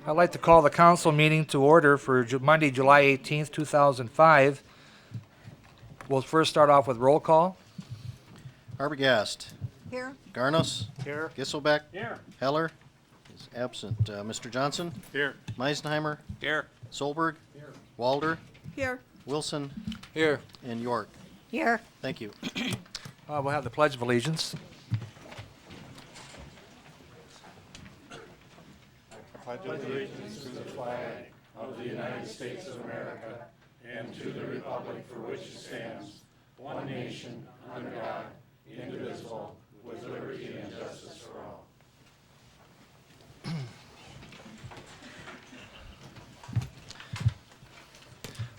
I'd like to call the council meeting to order for Monday, July 18th, 2005. We'll first start off with roll call. Arbogast. Here. Garnos. Here. Gisselbeck. Here. Heller is absent. Mr. Johnson. Here. Meisenheimer. Here. Solberg. Walder. Here. Wilson. Here. And York. Here. Thank you. We'll have the Pledge of Allegiance.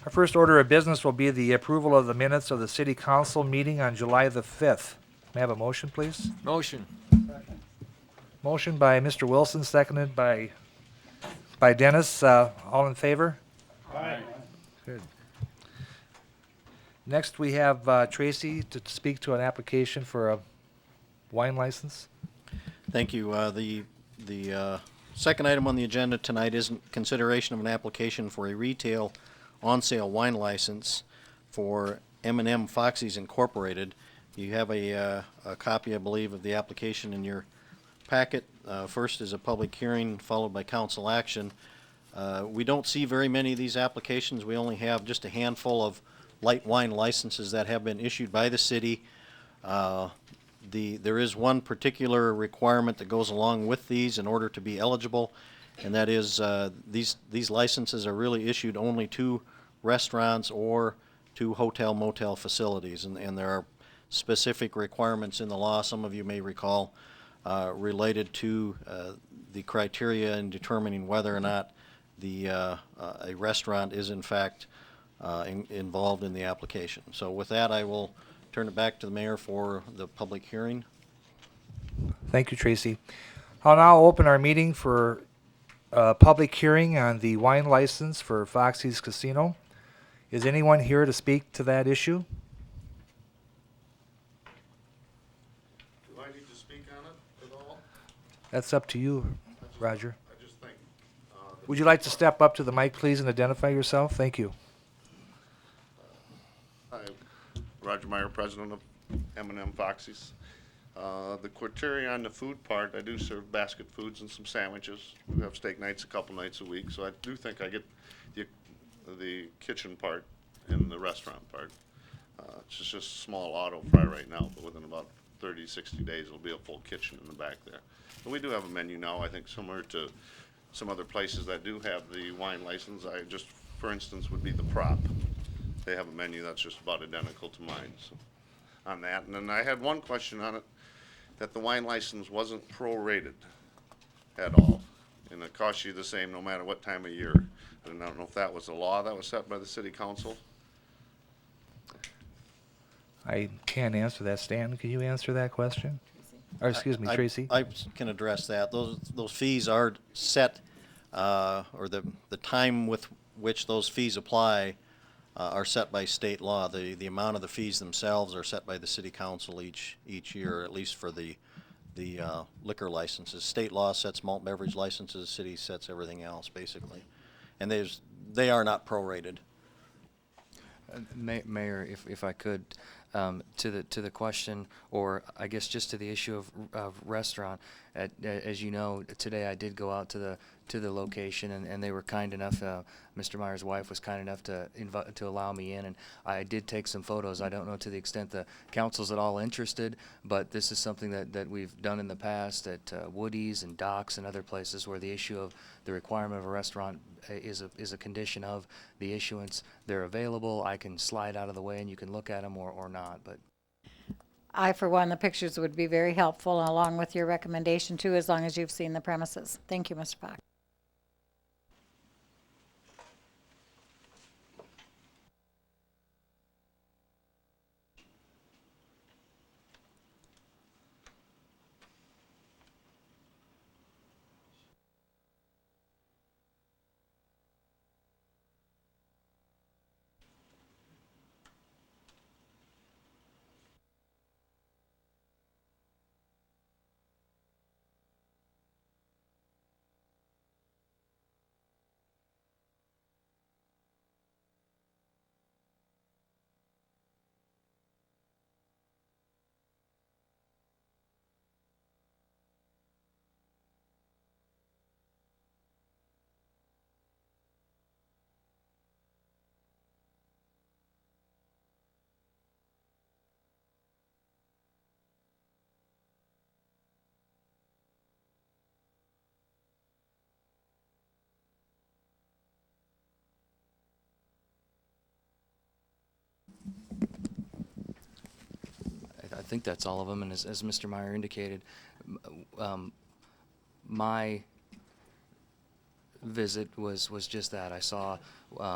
Our first order of business will be the approval of the minutes of the City Council meeting on July the 5th. May I have a motion, please? Motion. Motion by Mr. Wilson, seconded by Dennis. All in favor? Aye. Good. Next, we have Tracy to speak to an application for a wine license. Thank you. The second item on the agenda tonight is consideration of an application for a retail on-sale wine license for M&M Foxy's Incorporated. You have a copy, I believe, of the application in your packet. First is a public hearing, followed by council action. We don't see very many of these applications. We only have just a handful of light wine licenses that have been issued by the city. There is one particular requirement that goes along with these in order to be eligible, and that is these licenses are really issued only to restaurants or to hotel motel facilities, and there are specific requirements in the law, some of you may recall, related to the criteria in determining whether or not a restaurant is in fact involved in the application. So with that, I will turn it back to the mayor for the public hearing. Thank you, Tracy. I'll now open our meeting for a public hearing on the wine license for Foxy's Casino. Is anyone here to speak to that issue? Do I need to speak on it at all? That's up to you, Roger. I just think, Would you like to step up to the mic, please, and identify yourself? Thank you. hi, Roger Meyer, president of M&M Foxy's. The criteria on the food part, I do serve basket foods and some sandwiches. We have steak nights a couple nights a week, so I do think I get the kitchen part and the restaurant part. It's just a small auto fry right now, but within about 30, 60 days, it'll be a full kitchen in the back there. But we do have a menu now, I think similar to some other places that do have the wine license. I just, for instance, would be the Prop. They have a menu that's just about identical to mine, so on that. And then I had one question on it, that the wine license wasn't prorated at all, and it costs you the same no matter what time of year. And I don't know if that was a law that was set by the city council. I can't answer that. Stan, can you answer that question? Or excuse me, Tracy? I can address that. Those fees are set, or the time with which those fees apply are set by state law. The amount of the fees themselves are set by the city council each year, at least for the liquor licenses. State law sets malt beverage licenses. City sets everything else, basically. And they are not prorated. Mayor, if I could, to the question, or I guess just to the issue of restaurant. As you know, today I did go out to the location, and they were kind enough. Mr. Meyer's wife was kind enough to allow me in, and I did take some photos. I don't know to the extent the council's at all interested, but this is something that we've done in the past at Woody's and Docks and other places where the issue of the requirement of a restaurant is a condition of the issuance. They're available. I can slide out of the way and you can look at them or not. But I, for one, the pictures would be very helpful, along with your recommendation, too, as long as you've seen the premises. Thank you, Mr. Fox. think that's all of them. And as Mr. Meyer indicated, my visit was just that. I saw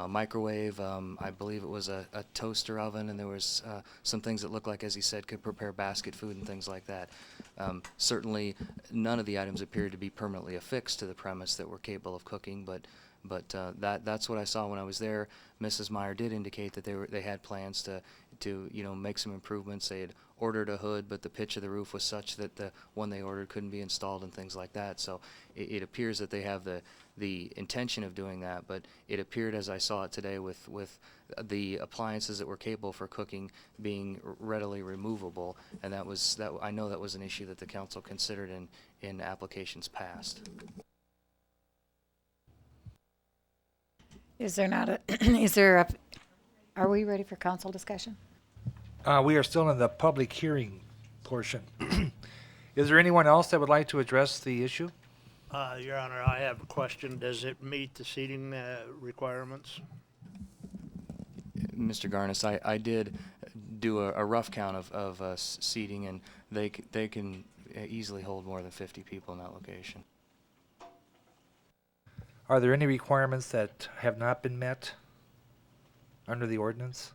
microwave. I believe it was a toaster oven, and there was some things that looked like, as he said, could prepare basket food and things like that. Certainly, none of the items appeared to be permanently affixed to the premise that were capable of cooking, but that's what I saw when I was there. Mrs. Meyer did indicate that they had plans to make some improvements. They had ordered a hood, but the pitch of the roof was such that the one they ordered couldn't be installed and things like that. So it appears that they have the intention of doing that, but it appeared, as I saw it today, with the appliances that were capable for cooking being readily removable, and I know that was an issue that the council considered in applications past. Are we ready for council discussion? We are still in the public hearing portion. Is there anyone else that would like to address the issue? Your Honor, I have a question. Does it meet the seating requirements? Mr. Garnis, I did do a rough count of seating, and they can easily hold more than 50 people in that location. Are there any requirements that have not been met under the ordinance?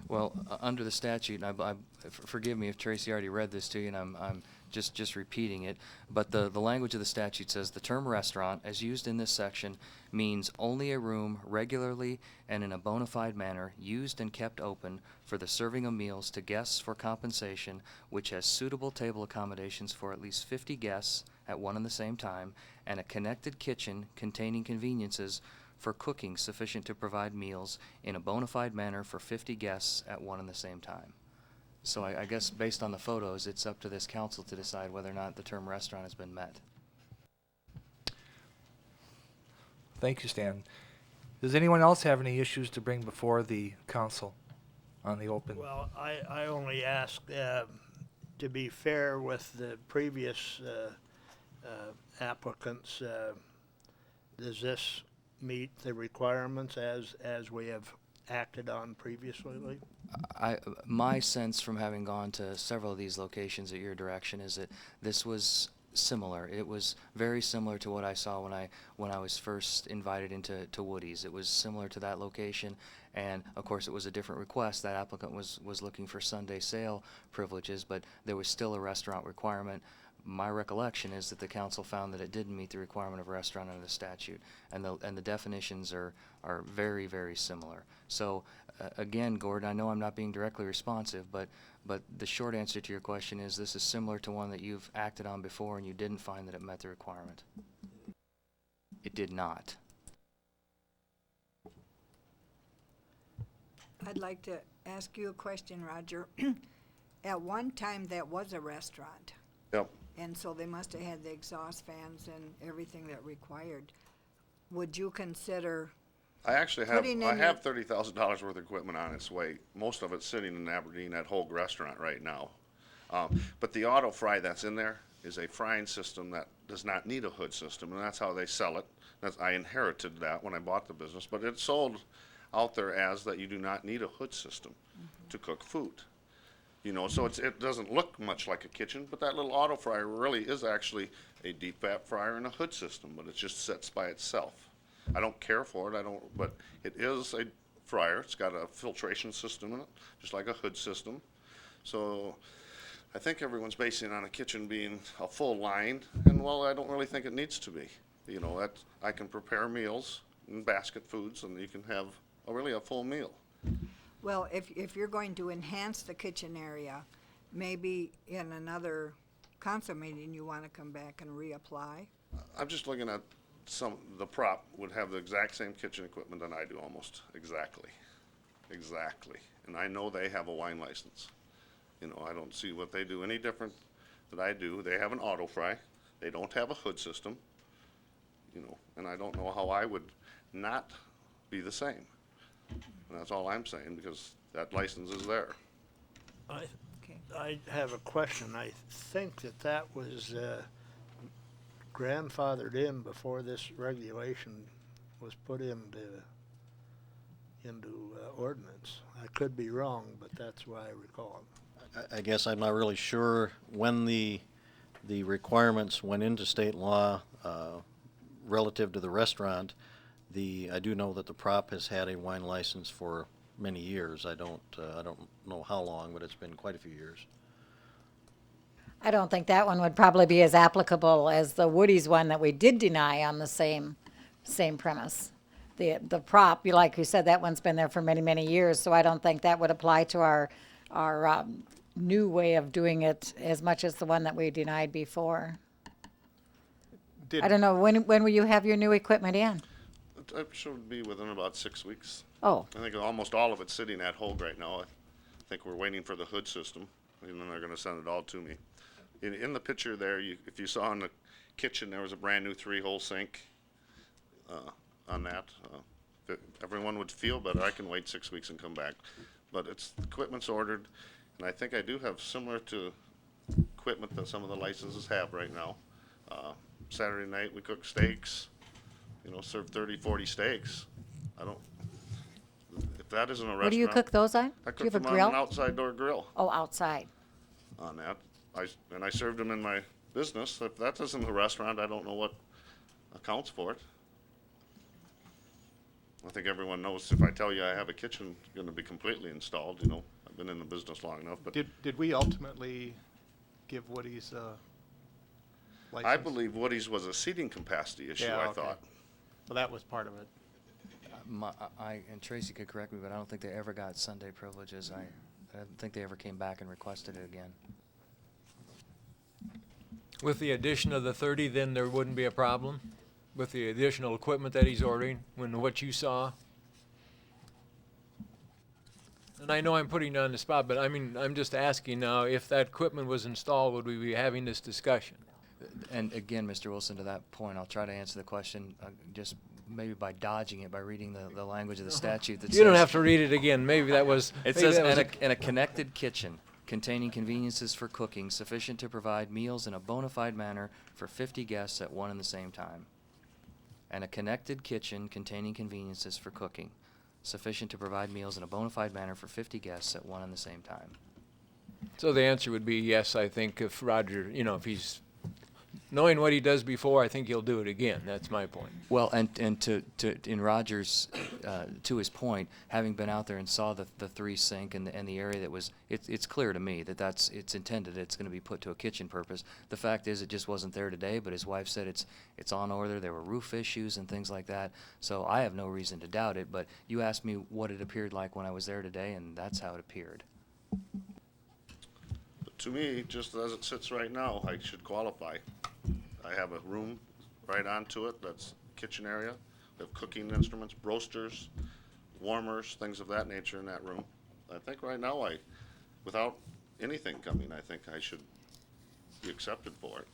Well, under the statute, and forgive me if Tracy already read this to you, and I'm just repeating it, but the language of the statute says the term restaurant, as used in this section, means only a room regularly and in a bona fide manner used and kept open for the serving of meals to guests for compensation, which has suitable table accommodations for at least 50 guests at one and the same time, and a connected kitchen containing conveniences for cooking sufficient to provide meals in a bona fide manner for 50 guests at one and the same time. So I guess based on the photos, it's up to this council to decide whether or not the term restaurant has been met. Thank you, Stan. Does anyone else have any issues to bring before the council on the open? Well, I only ask to be fair with the previous applicants. Does this meet the requirements as we have acted on previously? My sense from having gone to several of these locations at your direction is that this was similar. It was very similar to what I saw when I was first invited into Woody's. It was similar to that location, and of course it was a different request. That applicant was looking for Sunday sale privileges, but there was still a restaurant requirement. My recollection is that the council found that it didn't meet the requirement of restaurant under the statute, and the definitions are very, very similar. So again, Gordon, I know I'm not being directly responsive, but the short answer to your question is this is similar to one that you've acted on before and you didn't find that it met the requirement. It did not. I'd like to ask you a question, Roger. At one time, that was a restaurant. Yep. And so they must have had the exhaust fans and everything that required. Would you consider, I actually have, Putting in I have your- $30,000 worth of equipment on its way. Most of it's sitting in Aberdeen at Hogue Restaurant right now. But the auto fry that's in there is a frying system that does not need a hood system, and that's how they sell it. I inherited that when I bought the business, but it's sold out there as that you do not need a hood system to cook food. You know, so it doesn't look much like a kitchen, but that little auto fryer really is actually a deep fat fryer and a hood system, but it just sits by itself. I don't care for it, but it is a fryer. It's got a filtration system in it, just like a hood system. So I think everyone's basing it on a kitchen being a full line, and well, I don't really think it needs to be. You know, I can prepare meals and basket foods, and you can have really a full meal. well, if you're going to enhance the kitchen area, maybe in another council meeting, you want to come back and reapply? I'm just looking at the prop would have the exact same kitchen equipment that I do, almost exactly. And I know they have a wine license. You know, I don't see what they do any different that I do. They have an auto fry. They don't have a hood system. You know, and I don't know how I would not be the same. And that's all I'm saying, because that license is there. Okay. I have a question. I think that was grandfathered in before this regulation was put ordinance. I could be wrong, but that's what I recall. I guess I'm not really sure when the requirements went into state law relative to the restaurant. I do know that the Prop has had a wine license for many years. I don't know how long, but it's been quite a few years. I don't think that one would probably be as applicable as the Woody's one that we did deny on the same premise. The Prop, like you said, that one's been there for many, many years, so I don't think that would apply to our new way of doing it as much as the one that we denied before. I don't know, when will you have your new equipment in? It should be within about 6 weeks. Oh, I think almost all of it's sitting at Hogue right now. I think we're waiting for the hood system, and then they're gonna send it all to me. In the picture there, if you saw in the kitchen, there was a brand new 3-hole sink on that. If everyone would feel better, I can wait 6 weeks and come back. But equipment's ordered, and I think I do have similar to equipment that some of the licenses have right now. Saturday night, we cook steaks, serve 30, 40 steaks. If that isn't a restaurant. what do you cook those on? I Do you cook have a them on grill? an outside door grill Oh, outside. on that. I served them in my business. If that isn't a restaurant, I don't know what accounts for it. I think everyone knows if I tell you I have a kitchen going to be completely installed, I've been in the business long enough. But Did we ultimately give Woody's license? I believe Woody's was a seating capacity issue, Yeah, I okay. thought. Well, that was part of it. And Tracy could correct me, but I don't think they ever got Sunday privileges. I don't think they ever came back and requested it again. With the addition of the 30, then there wouldn't be a problem with the additional equipment that he's ordering, when what you saw? And I know I'm putting you on the spot, but I mean, I'm just asking now, if that equipment was installed, would we be having this discussion? And again, Mr. Wilson, to that point, I'll try to answer the question just maybe by dodging it, by reading the language of the statute that says. You don't have to read it again. Maybe that was. It maybe says, that was and a connected kitchen containing conveniences for cooking sufficient to provide meals in a bona fide manner for 50 guests at one and the same time. And a connected kitchen containing conveniences for cooking sufficient to provide meals in a bona fide manner for 50 guests at one and the same time. So the answer would be yes, I think if Roger, if he's knowing what he does before, I think he'll do it again. That's my point. Well, and to in Rogers, to his point, having been out there and saw the 3 sink and the area that was, it's clear to me that it's intended. It's going to be put to a kitchen purpose. The fact is, it just wasn't there today. But his wife said it's on order. There were roof issues and things like that. So I have no reason to doubt it. But you asked me what it appeared like when I was there today, and that's how it appeared. But to me, just as it sits right now, I should qualify. I have a room right onto it, that's kitchen area. We have cooking instruments, roasters, warmers, things of that nature in that room. I think right now without anything coming, I think I should be accepted for it.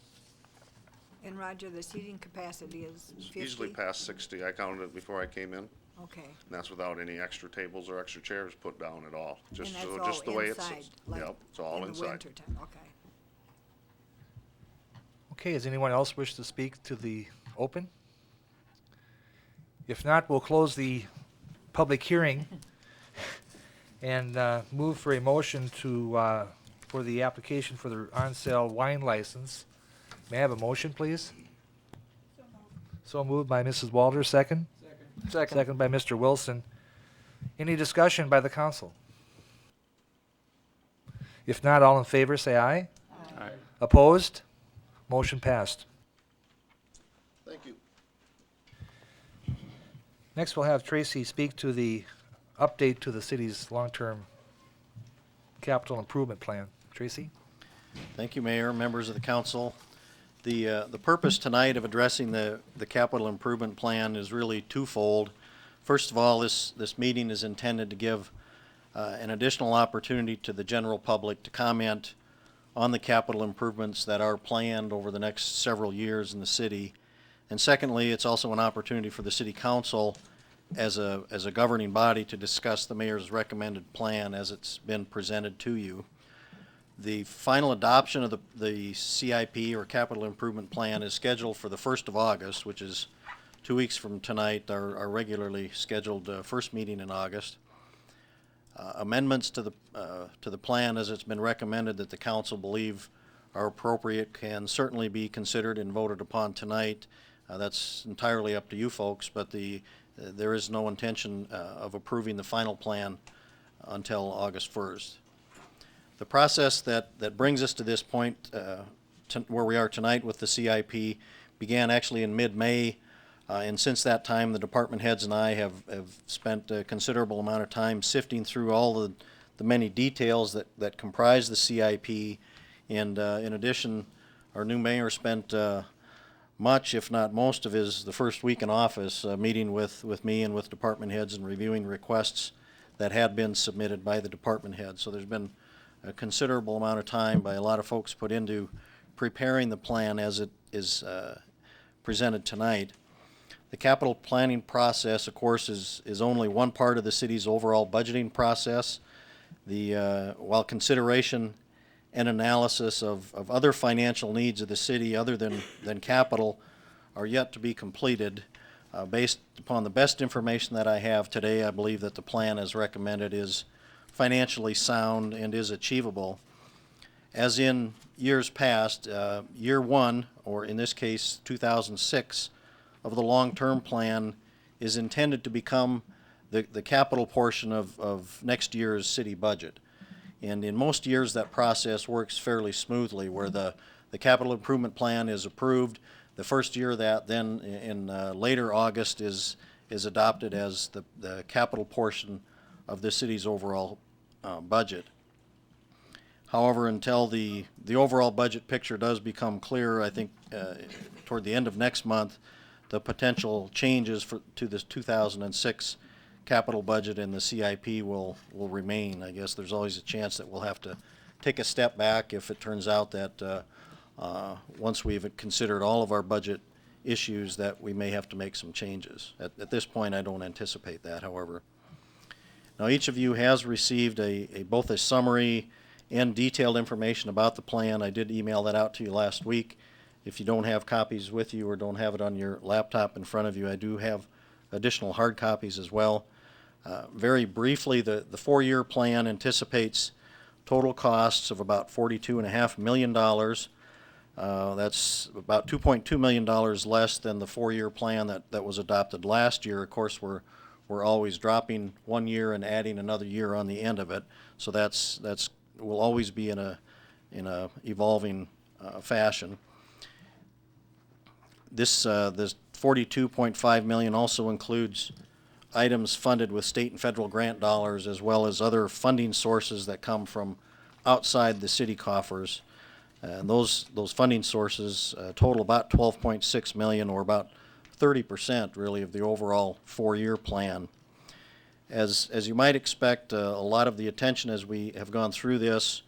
And Roger, the seating capacity is It's 50? easily past 60. I counted it before I came in, and Okay. that's without any extra tables or extra chairs put down at all. And Just that's so, all just the way it inside, sits. like Yep, it's all in the inside. wintertime, okay. Okay, does anyone else wish to speak to the open? If not, we'll close the public hearing and move for a motion for the application for the on-sale wine license. May I have a motion, please? So moved by Mrs. Walter, second? Second by Mr. Wilson. Any discussion by the council? If not, all in favor, say aye. Aye. Opposed? Motion passed. Thank you. Next, we'll have Tracy speak to the update to the city's long-term capital improvement plan. Tracy? Thank you, Mayor, members of the council. The purpose tonight of addressing the capital improvement plan is really twofold. First of all, this meeting is intended to give an additional opportunity to the general public to comment on the capital improvements that are planned over the next several years in the city. And secondly, it's also an opportunity for the city council as a governing body to discuss the mayor's recommended plan as it's been presented to you. The final adoption of the CIP or capital improvement plan is scheduled for the 1st of August, which is 2 weeks from tonight, our regularly scheduled first meeting in August. Amendments to the plan as it's been recommended that the council believe are appropriate can certainly be considered and voted upon tonight. That's entirely up to you folks, but there is no intention of approving the final plan until August 1st. The process that brings us to this point where we are tonight with the CIP began actually in mid-May, and since that time the department heads and I have spent a considerable amount of time sifting through all the many details that comprise the CIP, and in addition our new mayor spent much, if not most, of the first week in office meeting with me and with department heads and reviewing requests that had been submitted by the department heads. So there's been a considerable amount of time by a lot of folks put into preparing the plan as it is presented tonight. The capital planning process, of course, is only one part of the city's overall budgeting process. While consideration and analysis of other financial needs of the city other than capital are yet to be completed, based upon the best information that I have today, I believe that the plan as recommended is financially sound and is achievable. As in years past, year one, or in this case 2006, of the long-term plan is intended to become the capital portion of next year's city budget. And in most years that process works fairly smoothly, where the capital improvement plan is approved. The first year that then in later August is adopted as the capital portion of the city's overall budget. However, until the overall budget picture does become clearer, I think toward the end of next month, the potential changes to this 2006 capital budget and the CIP will remain. I guess there's always a chance that we'll have to take a step back if it turns out that once we've considered all of our budget issues that we may have to make some changes. At this point, I don't anticipate that, however. Now, each of you has received both a summary and detailed information about the plan. I did email that out to you last week. If you don't have copies with you or don't have it on your laptop in front of you, I do have additional hard copies as well. Very briefly, the 4-year plan anticipates total costs of about $42.5 million. That's about $2.2 million less than the 4-year plan that was adopted last year. Of course, we're always dropping 1 year and adding another year on the end of it. So that's will always be in a evolving fashion. This $42.5 million also includes items funded with state and federal grant dollars, as well as other funding sources that come from outside the city coffers. And those funding sources total about $12.6 million, or about 30% really of the overall 4-year plan. As you might expect, a lot of the attention as we have gone through this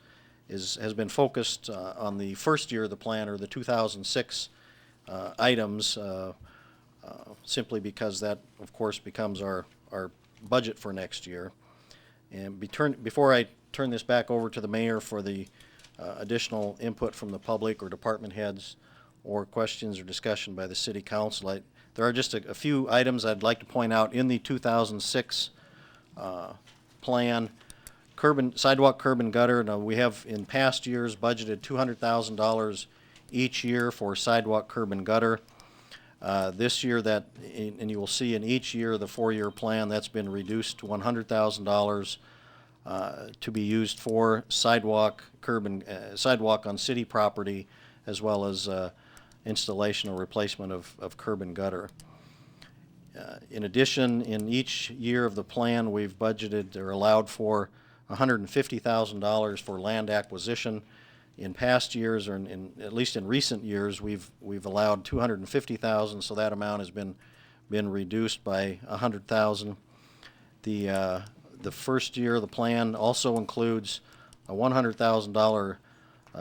has been focused on the first year of the plan, or the 2006 items, simply because that, of course, becomes our budget for next year. And before I turn this back over to the mayor for the additional input from the public or department heads or questions or discussion by the city council, there are just a few items I'd like to point out in the 2006 plan. Sidewalk, curb, and gutter. Now, we have in past years budgeted $200,000 each year for sidewalk, curb, and gutter. This year, and you will see in each year of the 4-year plan, that's been reduced to $100,000 to be used for sidewalk, curb, and sidewalk on city property, as well as installation or replacement of curb and gutter. In addition, in each year of the plan, we've budgeted or allowed for $150,000 for land acquisition. In past years, or at least in recent years, we've allowed $250,000, so that amount has been reduced by $100,000. The first year of the plan also includes a $100,000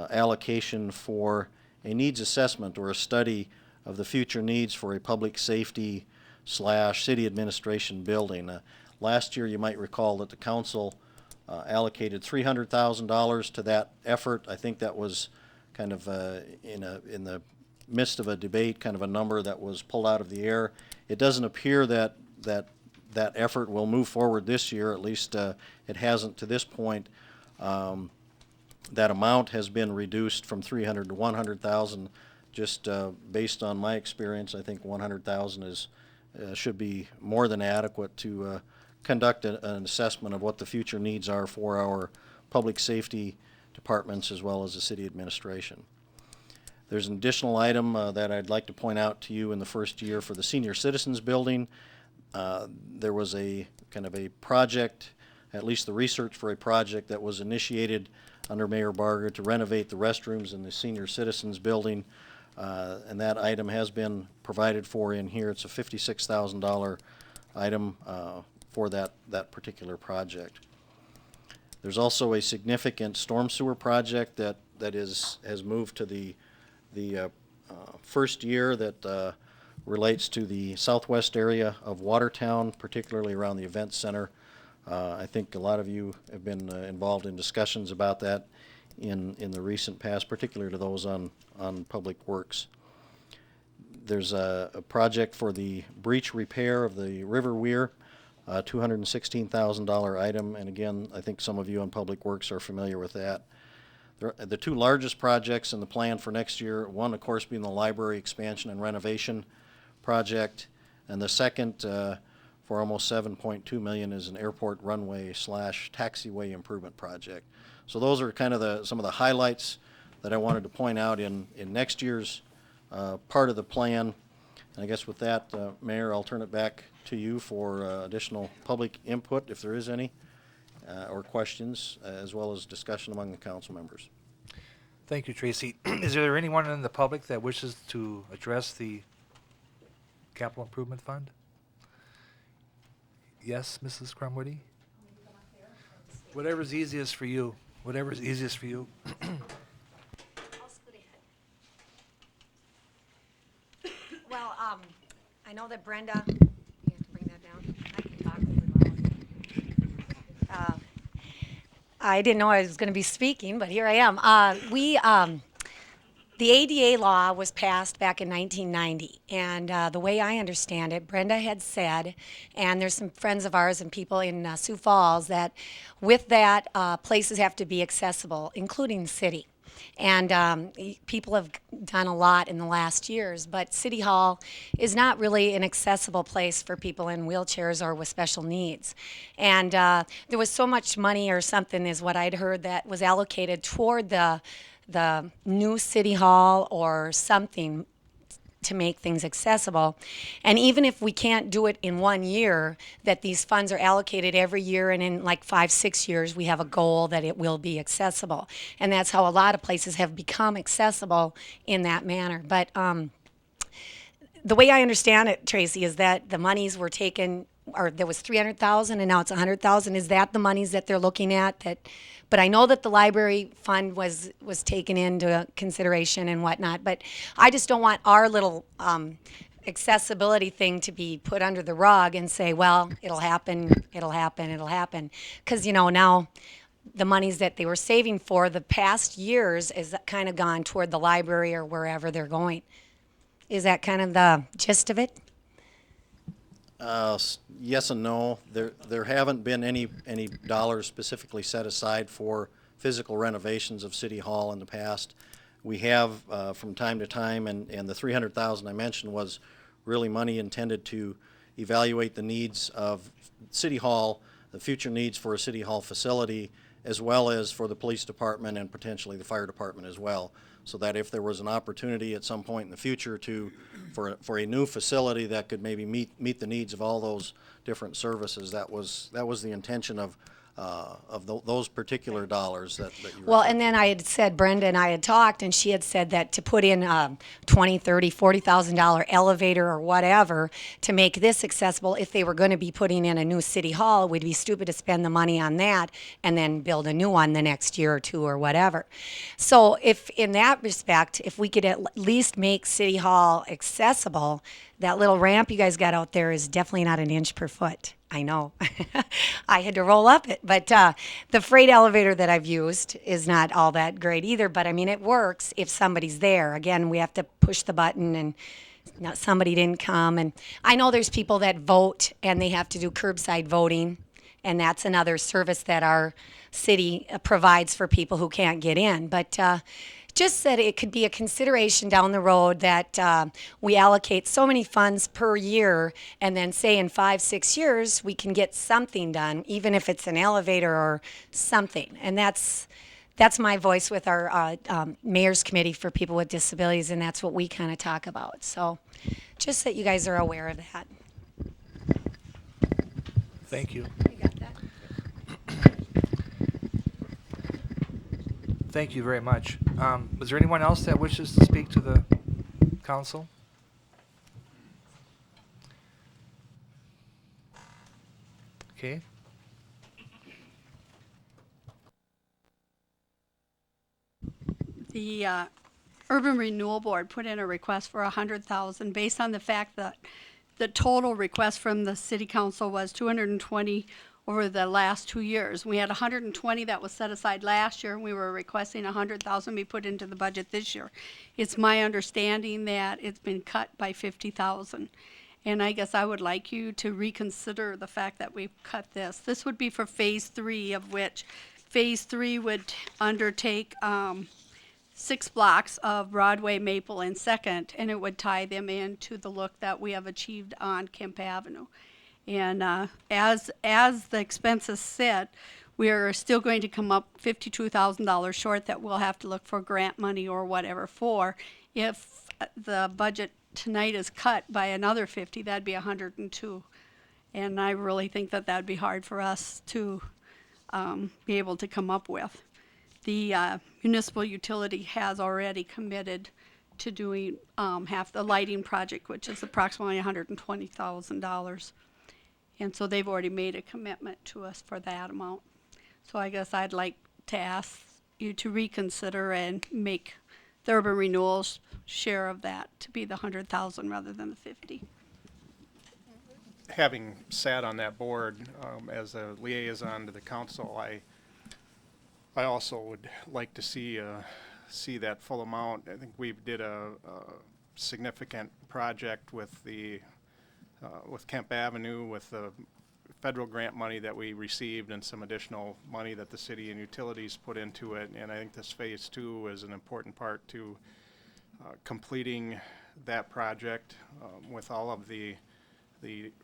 allocation for a needs assessment or a study of the future needs for a public safety / city administration building. Last year, you might recall that the council allocated $300,000 to that effort. I think that was kind of in the midst of a debate, kind of a number that was pulled out of the air. It doesn't appear that effort will move forward this year, at least it hasn't to this point. That amount has been reduced from 300 to 100,000. Just based on my experience, I think 100,000 is should be more than adequate to conduct an assessment of what the future needs are for our public safety departments as well as the city administration. There's an additional item that I'd like to point out to you in the first year for the senior citizens building. There was a kind of a project, at least the research for a project that was initiated under Mayor Barger to renovate the restrooms in the senior citizens building, and that item has been provided for in here. It's a $56,000 item for that particular project. There's also a significant storm sewer project that has moved to the first year that relates to the southwest area of Watertown, particularly around the event center. I think a lot of you have been involved in discussions about that in the recent past, particularly to those on Public Works. There's a project for the breach repair of the River Weir, $216,000 item, and again, I think some of you on Public Works are familiar with that. The two largest projects in the plan for next year, one of course being the library expansion and renovation project, and the second for almost $7.2 million is an airport runway / taxiway improvement project. So those are kind of some of the highlights that I wanted to point out in next year's part of the plan. And I guess with that, Mayor, I'll turn it back to you for additional public input, if there is any, or questions, as well as discussion among the council members. Thank you, Tracy. Is there anyone in the public that wishes to address the Capital Improvement Fund? Yes, Mrs. Crumwoody? Whatever's easiest for you. Whatever's easiest for you. Well, I know that Brenda, you have to bring that down. I can talk really loud. I didn't know I was going to be speaking, but here I am. The ADA law was passed back in 1990, and the way I understand it, Brenda had said, and there's some friends of ours and people in Sioux Falls, that with that, places have to be accessible, including the city. And people have done a lot in the last years, but City Hall is not really an accessible place for people in wheelchairs or with special needs. And there was so much money or something is what I'd heard that was allocated toward the new City Hall or something to make things accessible. And even if we can't do it in 1 year, that these funds are allocated every year, and in like 5-6 years we have a goal that it will be accessible. And that's how a lot of places have become accessible in that manner. But the way I understand it, Tracy, is that the monies were taken, or there was 300,000 and now it's 100,000. Is that the monies that they're looking at? But I know that the library fund was taken into consideration and whatnot, but I just don't want our little accessibility thing to be put under the rug and say, well, it'll happen. Because, now the monies that they were saving for the past years is kind of gone toward the library or wherever they're going. Is that kind of the gist of it? Yes and no. There haven't been any dollars specifically set aside for physical renovations of City Hall in the past. We have from time to time, and the 300,000 I mentioned was really money intended to evaluate the needs of City Hall, the future needs for a City Hall facility, as well as for the police department and potentially the fire department as well. So that if there was an opportunity at some point in the future for a new facility that could maybe meet the needs of all those different services, that was the intention of those particular dollars that you Well, referred and then I had said, Brenda and I had talked, and she had said that to put in $20,000, $30,000, $40,000 elevator or whatever to make this accessible, if they were going to be putting in a new City Hall, it would be stupid to spend the money on that and then build a new one the next year or two or whatever. So if in that respect, if we could at least make City Hall accessible, that little ramp you guys got out there is definitely not an inch per foot. I know. I had to roll up it. But the freight elevator that I've used is not all that great either. But I mean, it works if somebody's there. Again, we have to push the button and somebody didn't come. And I know there's people that vote and they have to do curbside voting. And that's another service that our city provides for people who can't get in. But just that it could be a consideration down the road that we allocate so many funds per year, and then say in 5-6 years we can get something done, even if it's an elevator or something. And that's my voice with our mayor's committee for people with disabilities, and that's what we kind of talk about. So just that you guys are aware of that. Thank you. You got that? Thank you very much. Was there anyone else that wishes to speak to the council? Okay. The Urban Renewal Board put in a request for $100,000 based on the fact that the total request from the city council was 220 over the last 2 years. We had 120 that was set aside last year, and we were requesting 100,000 be put into the budget this year. It's my understanding that it's been cut by 50,000. And I guess I would like you to reconsider the fact that we've cut this. This would be for phase 3, of which phase 3 would undertake 6 blocks of Broadway, Maple, and Second, and it would tie them into the look that we have achieved on Kemp Avenue. And as the expenses sit, we are still going to come up $52,000 short that we'll have to look for grant money or whatever for. If the budget tonight is cut by another 50, that'd be 102. And I really think that that'd be hard for us to be able to come up with. The municipal utility has already committed to doing half the lighting project, which is approximately $120,000. And so they've already made a commitment to us for that amount. So I guess I'd like to ask you to reconsider and make the urban renewals share of that to be the 100,000 rather than the 50. Having sat on that board as a liaison to the council, I also would like to see that full amount. I think we did a significant project with the with Kemp Avenue, with the federal grant money that we received and some additional money that the city and utilities put into it. And I think this phase 2 is an important part to completing that project with all of the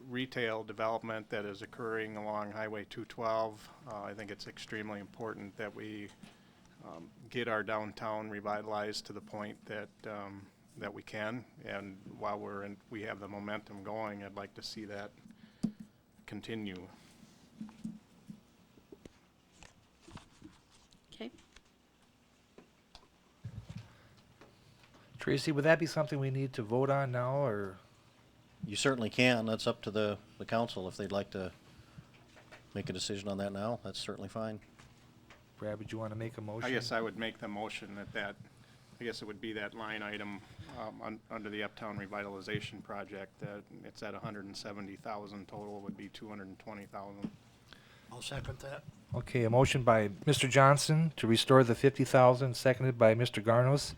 retail development that is occurring along Highway 212. I think it's extremely important that we get our downtown revitalized to the point that that we can, and while we have the momentum going, I'd like to see that continue. Okay. Tracy, would that be something we need to vote on now, or? You certainly can. That's up to the council if they'd like to make a decision on that now. That's certainly fine. Brad, would you want to make a motion? I guess I would make the motion that I guess it would be that line item under the Uptown Revitalization Project, that it's at 170,000 total, would be 220,000. I'll second that. Okay, a motion by Mr. Johnson to restore the 50,000, seconded by Mr. Garnos.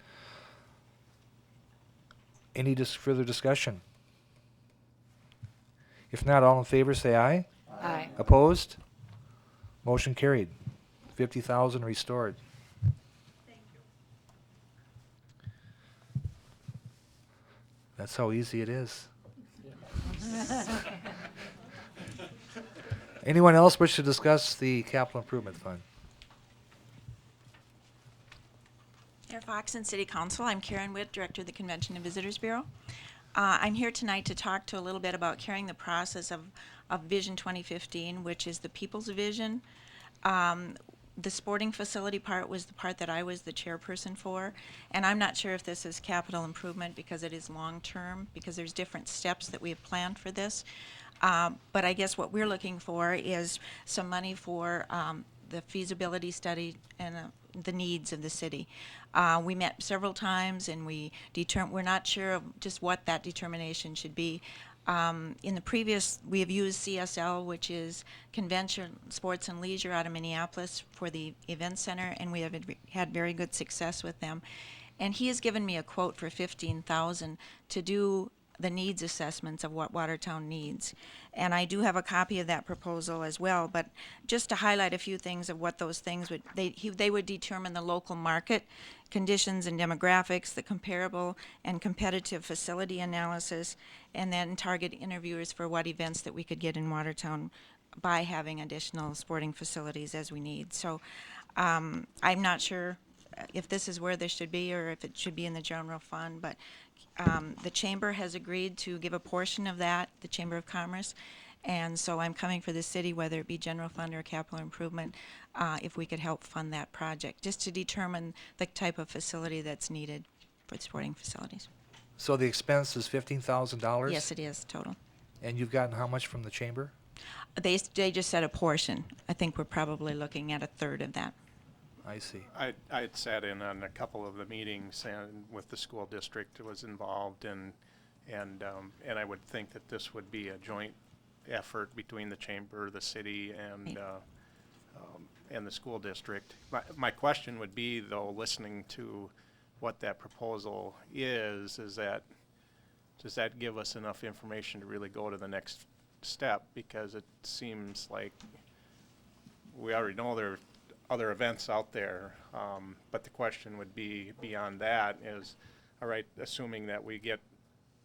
Any further discussion? If not, all in favor say aye. Aye. Opposed? Motion carried. 50,000 restored. That's how easy it is. Anyone else wish to discuss the capital improvement fund? Mayor Fox and City Council, I'm Karen Witt, Director of the Convention and Visitors Bureau. I'm here tonight to talk to a little bit about carrying the process of Vision 2015, which is the people's vision. The sporting facility part was the part that I was the chairperson for, and I'm not sure if this is capital improvement because it is long-term, because there's different steps that we have planned for this. But I guess what we're looking for is some money for the feasibility study and the needs of the city. We met several times and we're not sure of just what that determination should be. In the previous, we have used CSL, which is Convention Sports and Leisure out of Minneapolis, for the event center, and we have had very good success with them. And he has given me a quote for $15,000 to do the needs assessments of what Watertown needs. And I do have a copy of that proposal as well, but just to highlight a few things of what those things would, they would determine the local market conditions and demographics, the comparable and competitive facility analysis, and then target interviewers for what events that we could get in Watertown by having additional sporting facilities as we need. So I'm not sure if this is where this should be or if it should be in the general fund, but the chamber has agreed to give a portion of that, the Chamber of Commerce, and so I'm coming for the city, whether it be general fund or capital improvement, if we could help fund that project, just to determine the type of facility that's needed for the sporting facilities. So the expense is $15,000? Yes, it is total. And you've gotten how much from the chamber? They just said a portion. I think we're probably looking at a third of that. I see. I'd sat in on a couple of the meetings and with the school district was involved, and I would think that this would be a joint effort between the chamber, the city, and the school district. My question would be, though, listening to what that proposal is that, does that give us enough information to really go to the next step? Because it seems like we already know there are other events out there, but the question would be beyond that is, all right, assuming that we get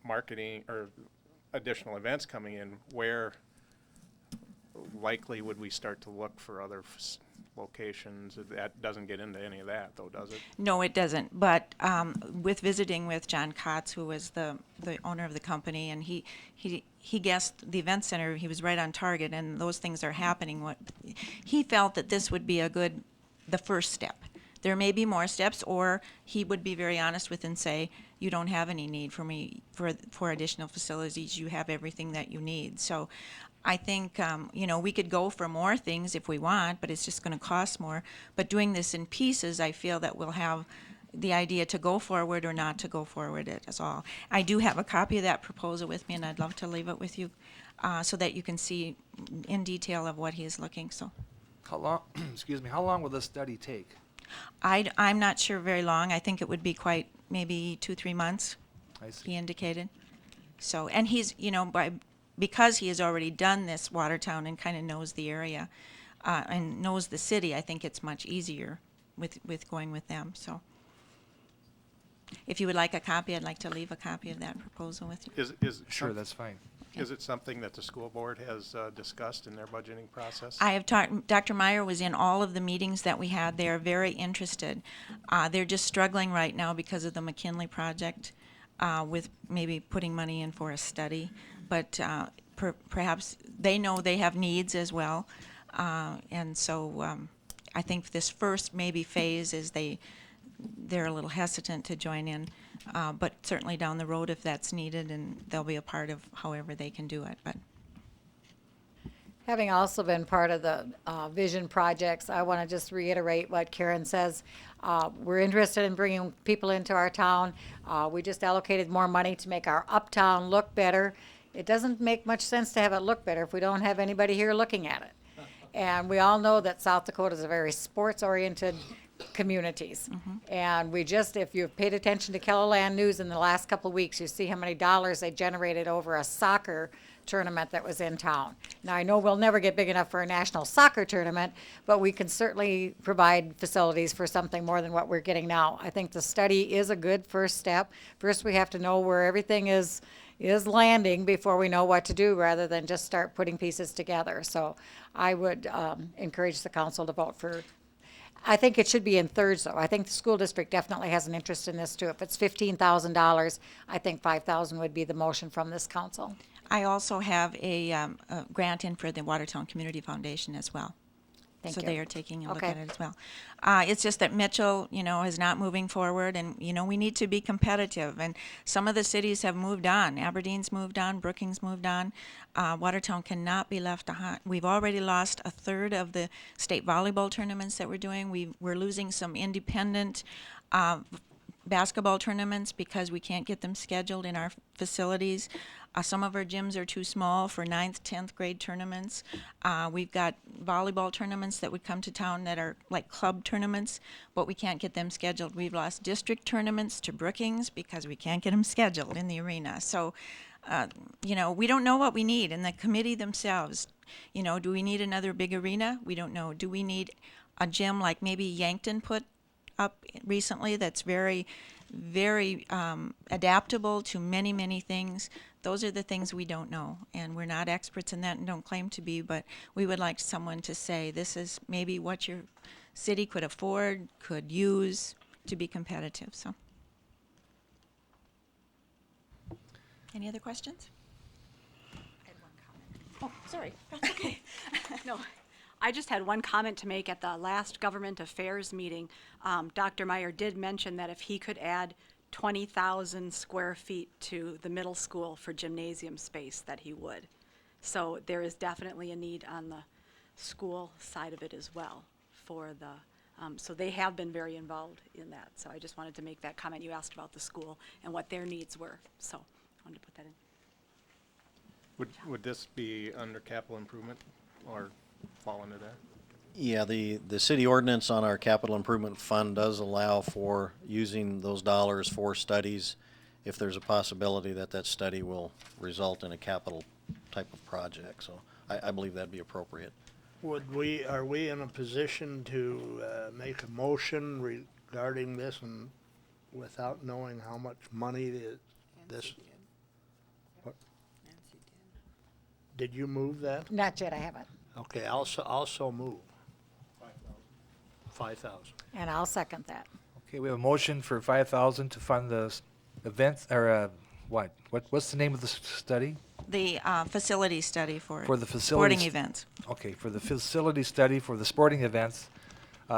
marketing or additional events coming in, where likely would we start to look for other locations? That doesn't get into any of that, though, does it? No, it doesn't. But with visiting with John Kotz, who was the owner of the company, and he guessed the event center, he was right on target, and those things are happening. He felt that this would be the first step. There may be more steps, or he would be very honest with and say, you don't have any need for me for additional facilities. You have everything that you need. So I think, we could go for more things if we want, but it's just going to cost more. But doing this in pieces, I feel that we'll have the idea to go forward or not to go forward at all. I do have a copy of that proposal with me, and I'd love to leave it with you so that you can see in detail of what he is looking. So, How long, excuse me, how long will this study take? I'm not sure very long. I think it would be maybe 2-3 months, I see. he indicated. So, and he's, because he has already done this Watertown and kind of knows the area and knows the city, I think it's much easier with going with them. So if you would like a copy, I'd like to leave a copy of that proposal with you. Sure, that's fine. Is it something that the school board has discussed in their budgeting process? I have talked, Dr. Meyer was in all of the meetings that we had. They are very interested. They're just struggling right now because of the McKinley project with maybe putting money in for a study. But perhaps they know they have needs as well. And so I think this first maybe phase is they're a little hesitant to join in. But certainly down the road if that's needed, and they'll be a part of however they can do it. But Having also been part of the vision projects, I want to just reiterate what Karen says. We're interested in bringing people into our town. We just allocated more money to make our uptown look better. It doesn't make much sense to have it look better if we don't have anybody here looking at it. And we all know that South Dakota is a very sports-oriented communities. And we just, if you've paid attention to KELOLAND News in the last couple of weeks, you see how many dollars they generated over a soccer tournament that was in town. Now, I know we'll never get big enough for a national soccer tournament, but we can certainly provide facilities for something more than what we're getting now. I think the study is a good first step. First, we have to know where everything is landing before we know what to do, rather than just start putting pieces together. So I would encourage the council to vote for. I think it should be in thirds, though. I think the school district definitely has an interest in this, too. If it's $15,000, I think $5,000 would be the motion from this council. I also have a grant in for the Watertown Community Foundation as well. Thank So you. they are taking a look Okay. at it as well. It's just that Mitchell, is not moving forward, and, we need to be competitive. And some of the cities have moved on. Aberdeen's moved on, Brookings moved on. Watertown cannot be left behind. We've already lost a third of the state volleyball tournaments that we're doing. We're losing some independent basketball tournaments because we can't get them scheduled in our facilities. Some of our gyms are too small for 9th, 10th grade tournaments. We've got volleyball tournaments that would come to town that are like club tournaments, but we can't get them scheduled. We've lost district tournaments to Brookings because we can't get them scheduled in the arena. So, we don't know what we need. And the committee themselves, do we need another big arena? We don't know. Do we need a gym like maybe Yankton put up recently that's very, very adaptable to many, many things? Those are the things we don't know, and we're not experts in that and don't claim to be, but we would like someone to say this is maybe what your city could afford, could use to be competitive. So, any other questions? I had one comment. Oh, sorry. That's okay. No, I just had one comment to make. At the last government affairs meeting, Dr. Meyer did mention that if he could add 20,000 square feet to the middle school for gymnasium space, that he would. So there is definitely a need on the school side of it as well for the, so they have been very involved in that. So I just wanted to make that comment. You asked about the school and what their needs were, so I wanted to put that in. Would this be under capital improvement or fall under that? Yeah, the city ordinance on our capital improvement fund does allow for using those dollars for studies if there's a possibility that that study will result in a capital type of project. So I believe that'd be appropriate. Are we in a position to make a motion regarding this and without knowing how much money this? What? Did you move that? Not yet, I haven't. Okay, also move. 5,000. And I'll second that. Okay, we have a motion for 5,000 to fund the events, or what's the name of the study? The facility study for The sporting facilities. events. Okay, for the facility study for the sporting events,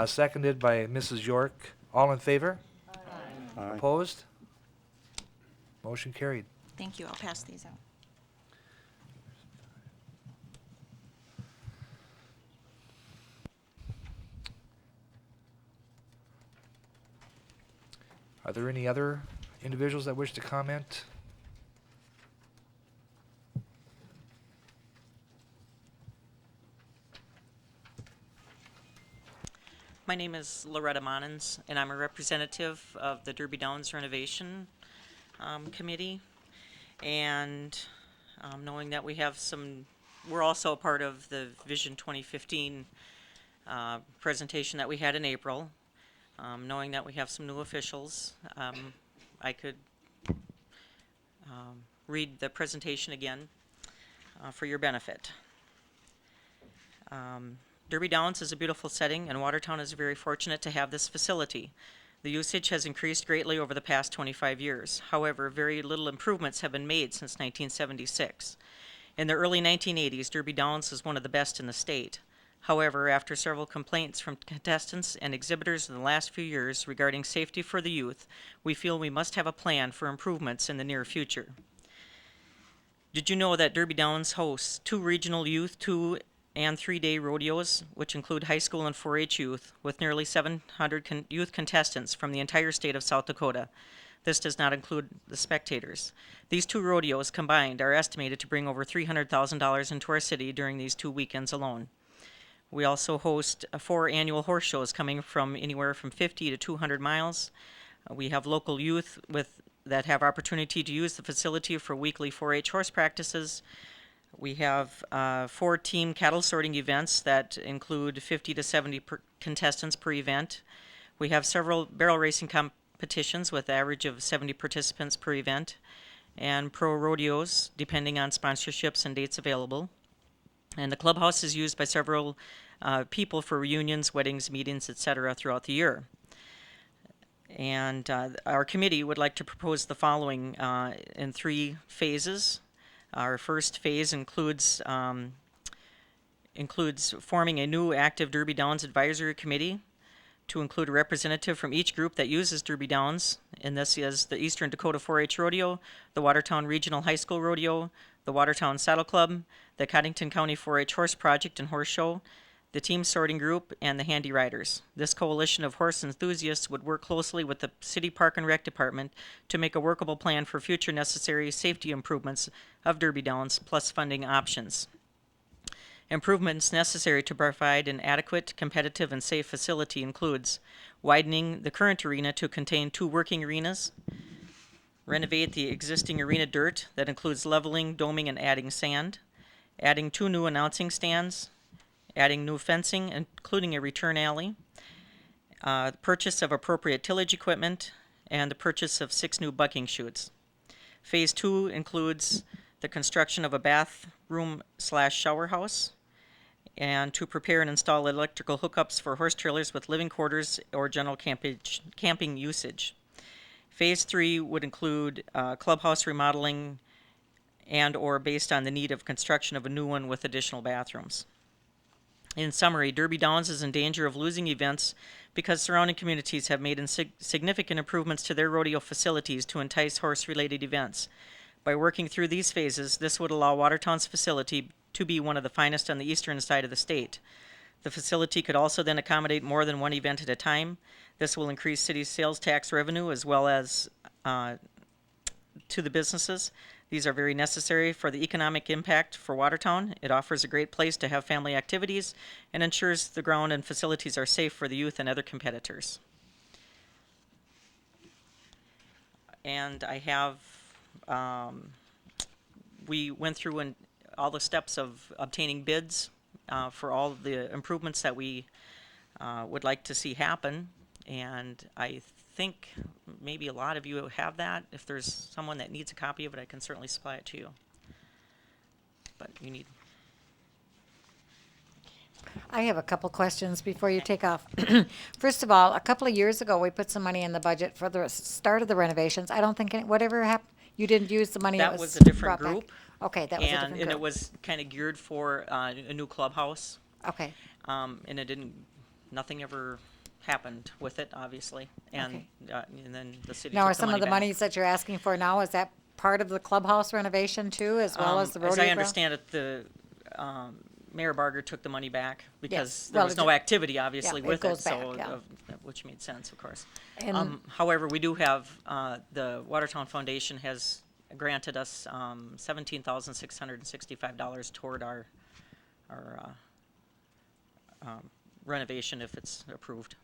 seconded by Mrs. York. All in favor? Aye. Opposed? Motion carried. Thank you. I'll pass these out. Are there any other individuals that wish to comment? My name is Loretta Monens, and I'm a representative of the Derby Downs Renovation Committee. And knowing that we have we're also a part of the Vision 2015 presentation that we had in April. Knowing that we have some new officials, I could read the presentation again for your benefit. Derby Downs is a beautiful setting, and Watertown is very fortunate to have this facility. The usage has increased greatly over the past 25 years. However, very little improvements have been made since 1976. In the early 1980s, Derby Downs was one of the best in the state. However, after several complaints from contestants and exhibitors in the last few years regarding safety for the youth, we feel we must have a plan for improvements in the near future. Did you know that Derby Downs hosts 2 regional youth 2- and 3-day rodeos, which include high school and 4-H youth, with nearly 700 youth contestants from the entire state of South Dakota? This does not include the spectators. These 2 rodeos combined are estimated to bring over $300,000 into our city during these 2 weekends alone. We also host 4 annual horse shows coming from anywhere from 50 to 200 miles. We have local youth that have opportunity to use the facility for weekly 4-H horse practices. We have 4 team cattle sorting events that include 50 to 70 contestants per event. We have several barrel racing competitions with an average of 70 participants per event, and pro rodeos depending on sponsorships and dates available. And the clubhouse is used by several people for reunions, weddings, meetings, etc. throughout the year. And our committee would like to propose the following in 3 phases. Our first phase includes forming a new active Derby Downs Advisory Committee to include a representative from each group that uses Derby Downs, and this is the Eastern Dakota 4-H Rodeo, the Watertown Regional High School Rodeo, the Watertown Saddle Club, the Cottington County 4-H Horse Project and Horse Show, the Team Sorting Group, and the Handy Riders. This coalition of horse enthusiasts would work closely with the City Park and Rec Department to make a workable plan for future necessary safety improvements of Derby Downs, plus funding options. Improvements necessary to provide an adequate, competitive, and safe facility includes widening the current arena to contain 2 working arenas, renovate the existing arena dirt that includes leveling, doming, and adding sand, adding 2 new announcing stands, adding new fencing, including a return alley, purchase of appropriate tillage equipment, and the purchase of 6 new bucking chutes. Phase 2 includes the construction of a bathroom/shower house, and to prepare and install electrical hookups for horse trailers with living quarters or general camping usage. Phase 3 would include clubhouse remodeling and or based on the need of construction of a new one with additional bathrooms. In summary, Derby Downs is in danger of losing events because surrounding communities have made significant improvements to their rodeo facilities to entice horse-related events. By working through these phases, this would allow Watertown's facility to be one of the finest on the eastern side of the state. The facility could also then accommodate more than one event at a time. This will increase city sales tax revenue as well as to the businesses. These are very necessary for the economic impact for Watertown. It offers a great place to have family activities and ensures the ground and facilities are safe for the youth and other competitors. And I have, we went through all the steps of obtaining bids for all the improvements that we would like to see happen. And I think maybe a lot of you have that. If there's someone that needs a copy of it, I can certainly supply it to you. But you need. I have a couple questions before you take off. First of all, a couple of years ago, we put some money in the budget for the start of the renovations. I don't think whatever happened, you didn't use the money That was a different brought back. group. Okay, that was a different group. And it was kind of geared for a new clubhouse. Okay. And it didn't, nothing ever happened with it, obviously. And, Okay. And then the city Now, took are the some money of the back. monies that you're asking for now, is that part of the clubhouse renovation too, as well as the rodeo As I ground? understand it, the Mayor Barger took the money back because Yes. there Well, was it no ju- activity, obviously, yeah, it with goes so back, yeah. which made sense, of course. And- However, we do have the Watertown Foundation has granted us $17,665 toward our renovation if it's approved.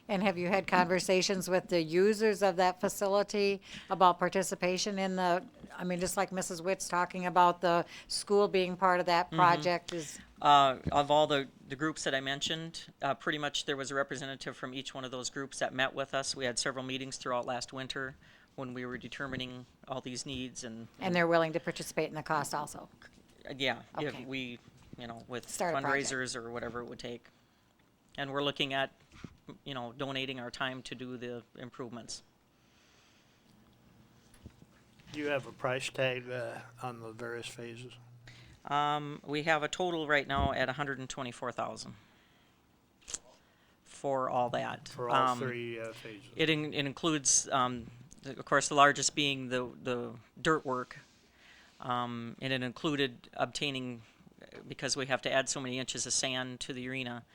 And have you had conversations with the users of that facility about participation in the, I mean, just like Mrs. Witt's talking about the school being part of that project is, Of all the groups that I mentioned, pretty much there was a representative from each one of those groups that met with us. We had several meetings throughout last winter when we were determining all these needs and they're willing to participate in the cost also? yeah, if Okay. we, with Start a project. fundraisers or whatever it would take. And we're looking at, donating our time to do the improvements. Do you have a price tag on the various phases? We have a total right now at 124,000 for all that. For all 3 phases? It includes, of course, the largest being the dirt work. And it included obtaining, because we have to add so many inches of sand to the arena.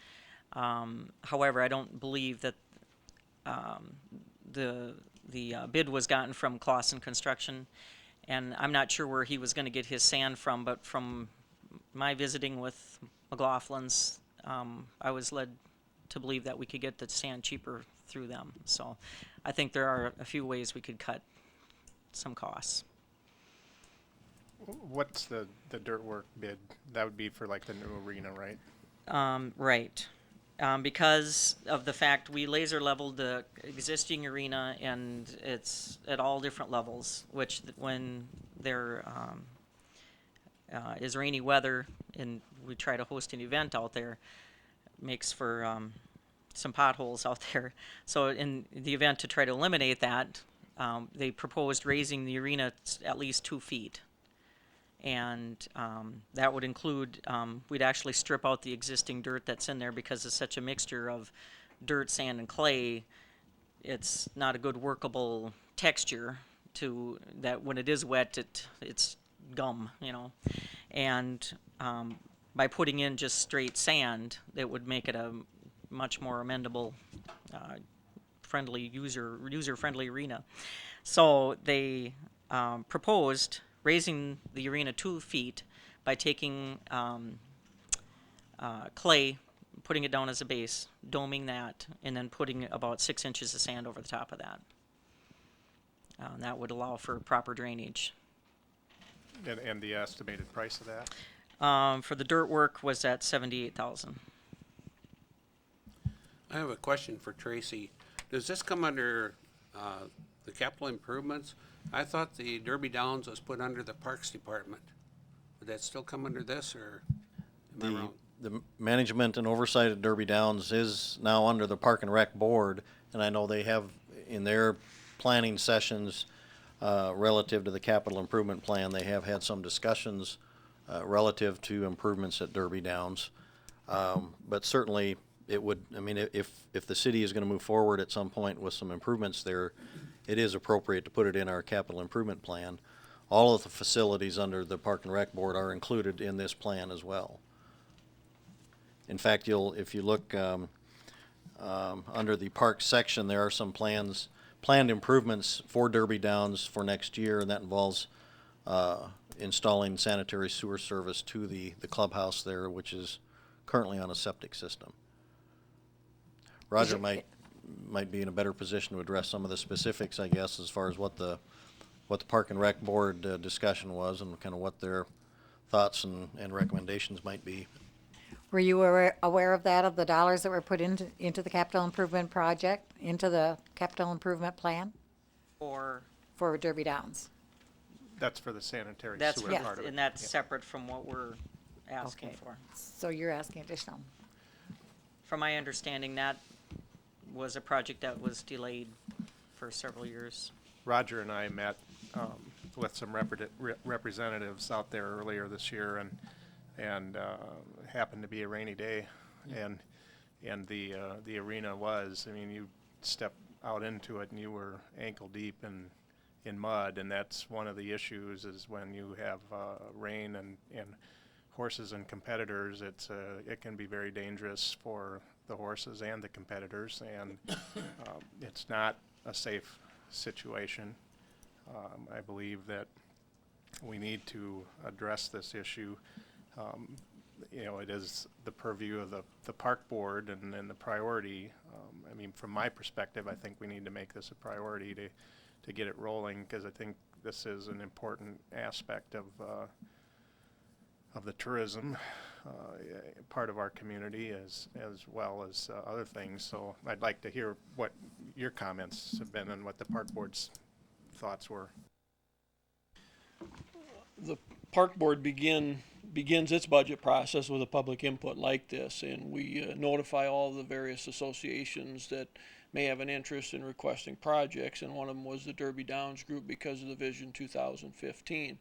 However, I don't believe that the bid was gotten from Clausen Construction, and I'm not sure where he was going to get his sand from, but from my visiting with McLaughlin's, I was led to believe that we could get the sand cheaper through them. So I think there are a few ways we could cut some costs. What's the dirt work bid? That would be for like the new arena, right? Right. Because of the fact we laser leveled the existing arena and it's at all different levels, which when there is rainy weather and we try to host an event out there, makes for some potholes out there. So in the event to try to eliminate that, they proposed raising the arena at least 2 feet. And that would include, we'd actually strip out the existing dirt that's in there because it's such a mixture of dirt, sand, and clay. It's not a good workable texture to that when it is wet, it's gum, And by putting in just straight sand, it would make it a much more amendable, friendly user-friendly arena. So they proposed raising the arena 2 feet by taking clay, putting it down as a base, doming that, and then putting about 6 inches of sand over the top of that. And that would allow for proper drainage. And the estimated price of that? For the dirt work was at $78,000. I have a question for Tracy. Does this come under the capital improvements? I thought the Derby Downs was put under the Parks Department. Would that still come under this, or am I wrong? The management and oversight of Derby Downs is now under the Park and Rec Board, and I know they have in their planning sessions relative to the capital improvement plan, they have had some discussions relative to improvements at Derby Downs. But certainly it would, I mean, if the city is going to move forward at some point with some improvements there, it is appropriate to put it in our capital improvement plan. All of the facilities under the Park and Rec Board are included in this plan as well. In fact, if you look under the park section, there are some planned improvements for Derby Downs for next year, and that involves installing sanitary sewer service to the clubhouse there, which is currently on a septic system. Roger might be in a better position to address some of the specifics, I guess, as far as what the Park and Rec Board discussion was and kind of what their thoughts and recommendations might be. Were you aware of that, of the dollars that were put into the capital improvement project, into the capital improvement plan Or for Derby Downs? That's for the sanitary that's sewer part of it. and that's Yeah. separate from what we're asking Okay. for. So you're asking additional? From my understanding, that was a project that was delayed for several years. Roger and I met with some representatives out there earlier this year, and happened to be a rainy day, and the arena was, I mean, you step out into it and you were ankle deep in mud, and that's one of the issues is when you have rain and horses and competitors, it can be very dangerous for the horses and the competitors, and it's not a safe situation. I believe that we need to address this issue. You know, it is the purview of the park board and the priority. I mean, from my perspective, I think we need to make this a priority to get it rolling, because I think this is an important aspect of the tourism part of our community as well as other things. So I'd like to hear what your comments have been and what the park board's thoughts were. The park board begins its budget process with a public input like this, and we notify all the various associations that may have an interest in requesting projects, and one of them was the Derby Downs group because of the Vision 2015.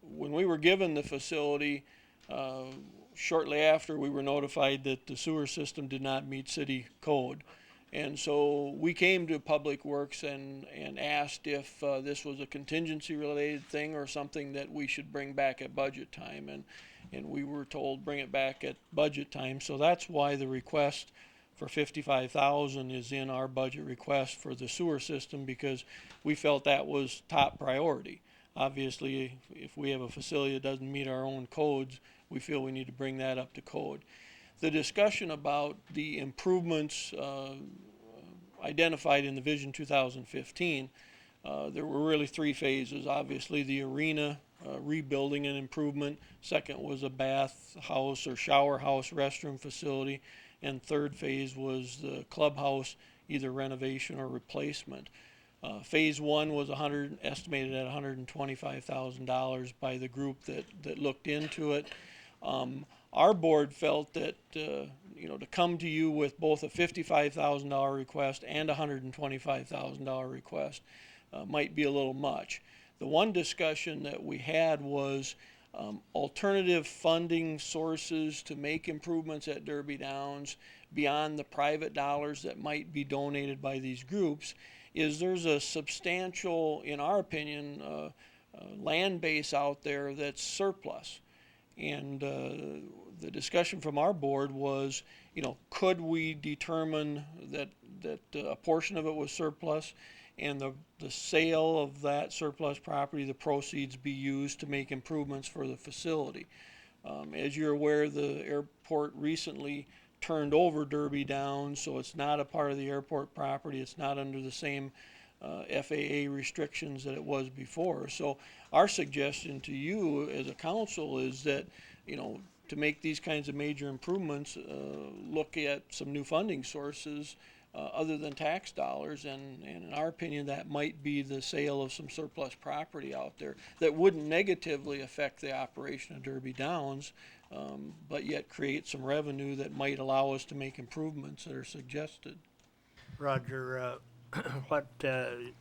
When we were given the facility, shortly after we were notified that the sewer system did not meet city code. And so we came to Public Works and asked if this was a contingency related thing or something that we should bring back at budget time. And we were told bring it back at budget time. So that's why the request for $55,000 is in our budget request for the sewer system, because we felt that was top priority. Obviously, if we have a facility that doesn't meet our own codes, we feel we need to bring that up to code. The discussion about the improvements identified in the Vision 2015, there were really 3 phases. Obviously, the arena rebuilding and improvement. Second was a bath house or shower house restroom facility. And third phase was the clubhouse, either renovation or replacement. Phase 1 was estimated at $125,000 by the group that looked into it. Our board felt that to come to you with both a $55,000 request and a $125,000 request might be a little much. The one discussion that we had was alternative funding sources to make improvements at Derby Downs beyond the private dollars that might be donated by these groups. There's a substantial, in our opinion, land base out there that's surplus. And the discussion from our board was, you know, could we determine that a portion of it was surplus, and the sale of that surplus property, the proceeds be used to make improvements for the facility. As you're aware, the airport recently turned over Derby Downs, so it's not a part of the airport property. It's not under the same FAA restrictions that it was before. So our suggestion to you as a council is that, you know, to make these kinds of major improvements, look at some new funding sources other than tax dollars, and in our opinion, that might be the sale of some surplus property out there that wouldn't negatively affect the operation of Derby Downs, but yet create some revenue that might allow us to make improvements that are suggested. Roger, what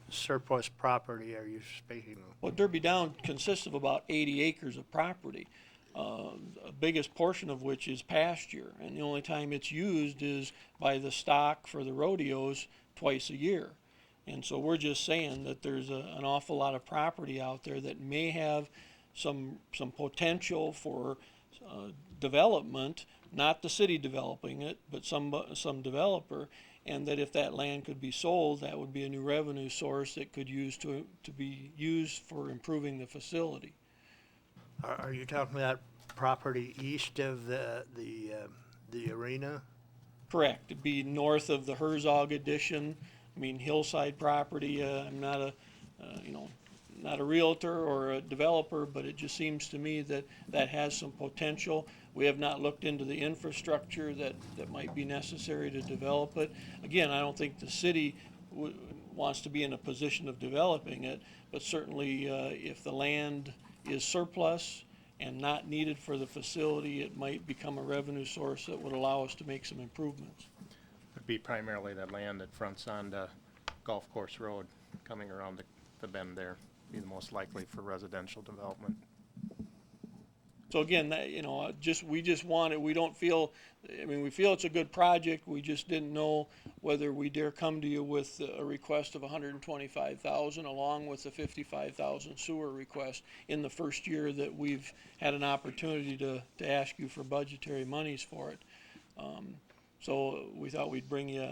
surplus property are you speaking of? Well, Derby Down consists of about 80 acres of property, the biggest portion of which is pasture, and the only time it's used is by the stock for the rodeos twice a year. And so we're just saying that there's an awful lot of property out there that may have some potential for development, not the city developing it, but some developer, and that if that land could be sold, that would be a new revenue source that could use to be used for improving the facility. Are you talking about property east of the arena? Correct. It'd be north of the Herzog addition. I mean, hillside property. I'm not a, not a realtor or a developer, but it just seems to me that that has some potential. We have not looked into the infrastructure that might be necessary to develop it. Again, I don't think the city wants to be in a position of developing it, but certainly if the land is surplus and not needed for the facility, it might become a revenue source that would allow us to make some improvements. It'd be primarily that land that fronts on the Golf Course Road, coming around the bend there, be the most likely for residential development. So again, that, we just want it. We don't feel, we feel it's a good project. We just didn't know whether we dare come to you with a request of $125,000 along with the $55,000 sewer request in the first year that we've had an opportunity to ask you for budgetary monies for it. So we thought we'd bring you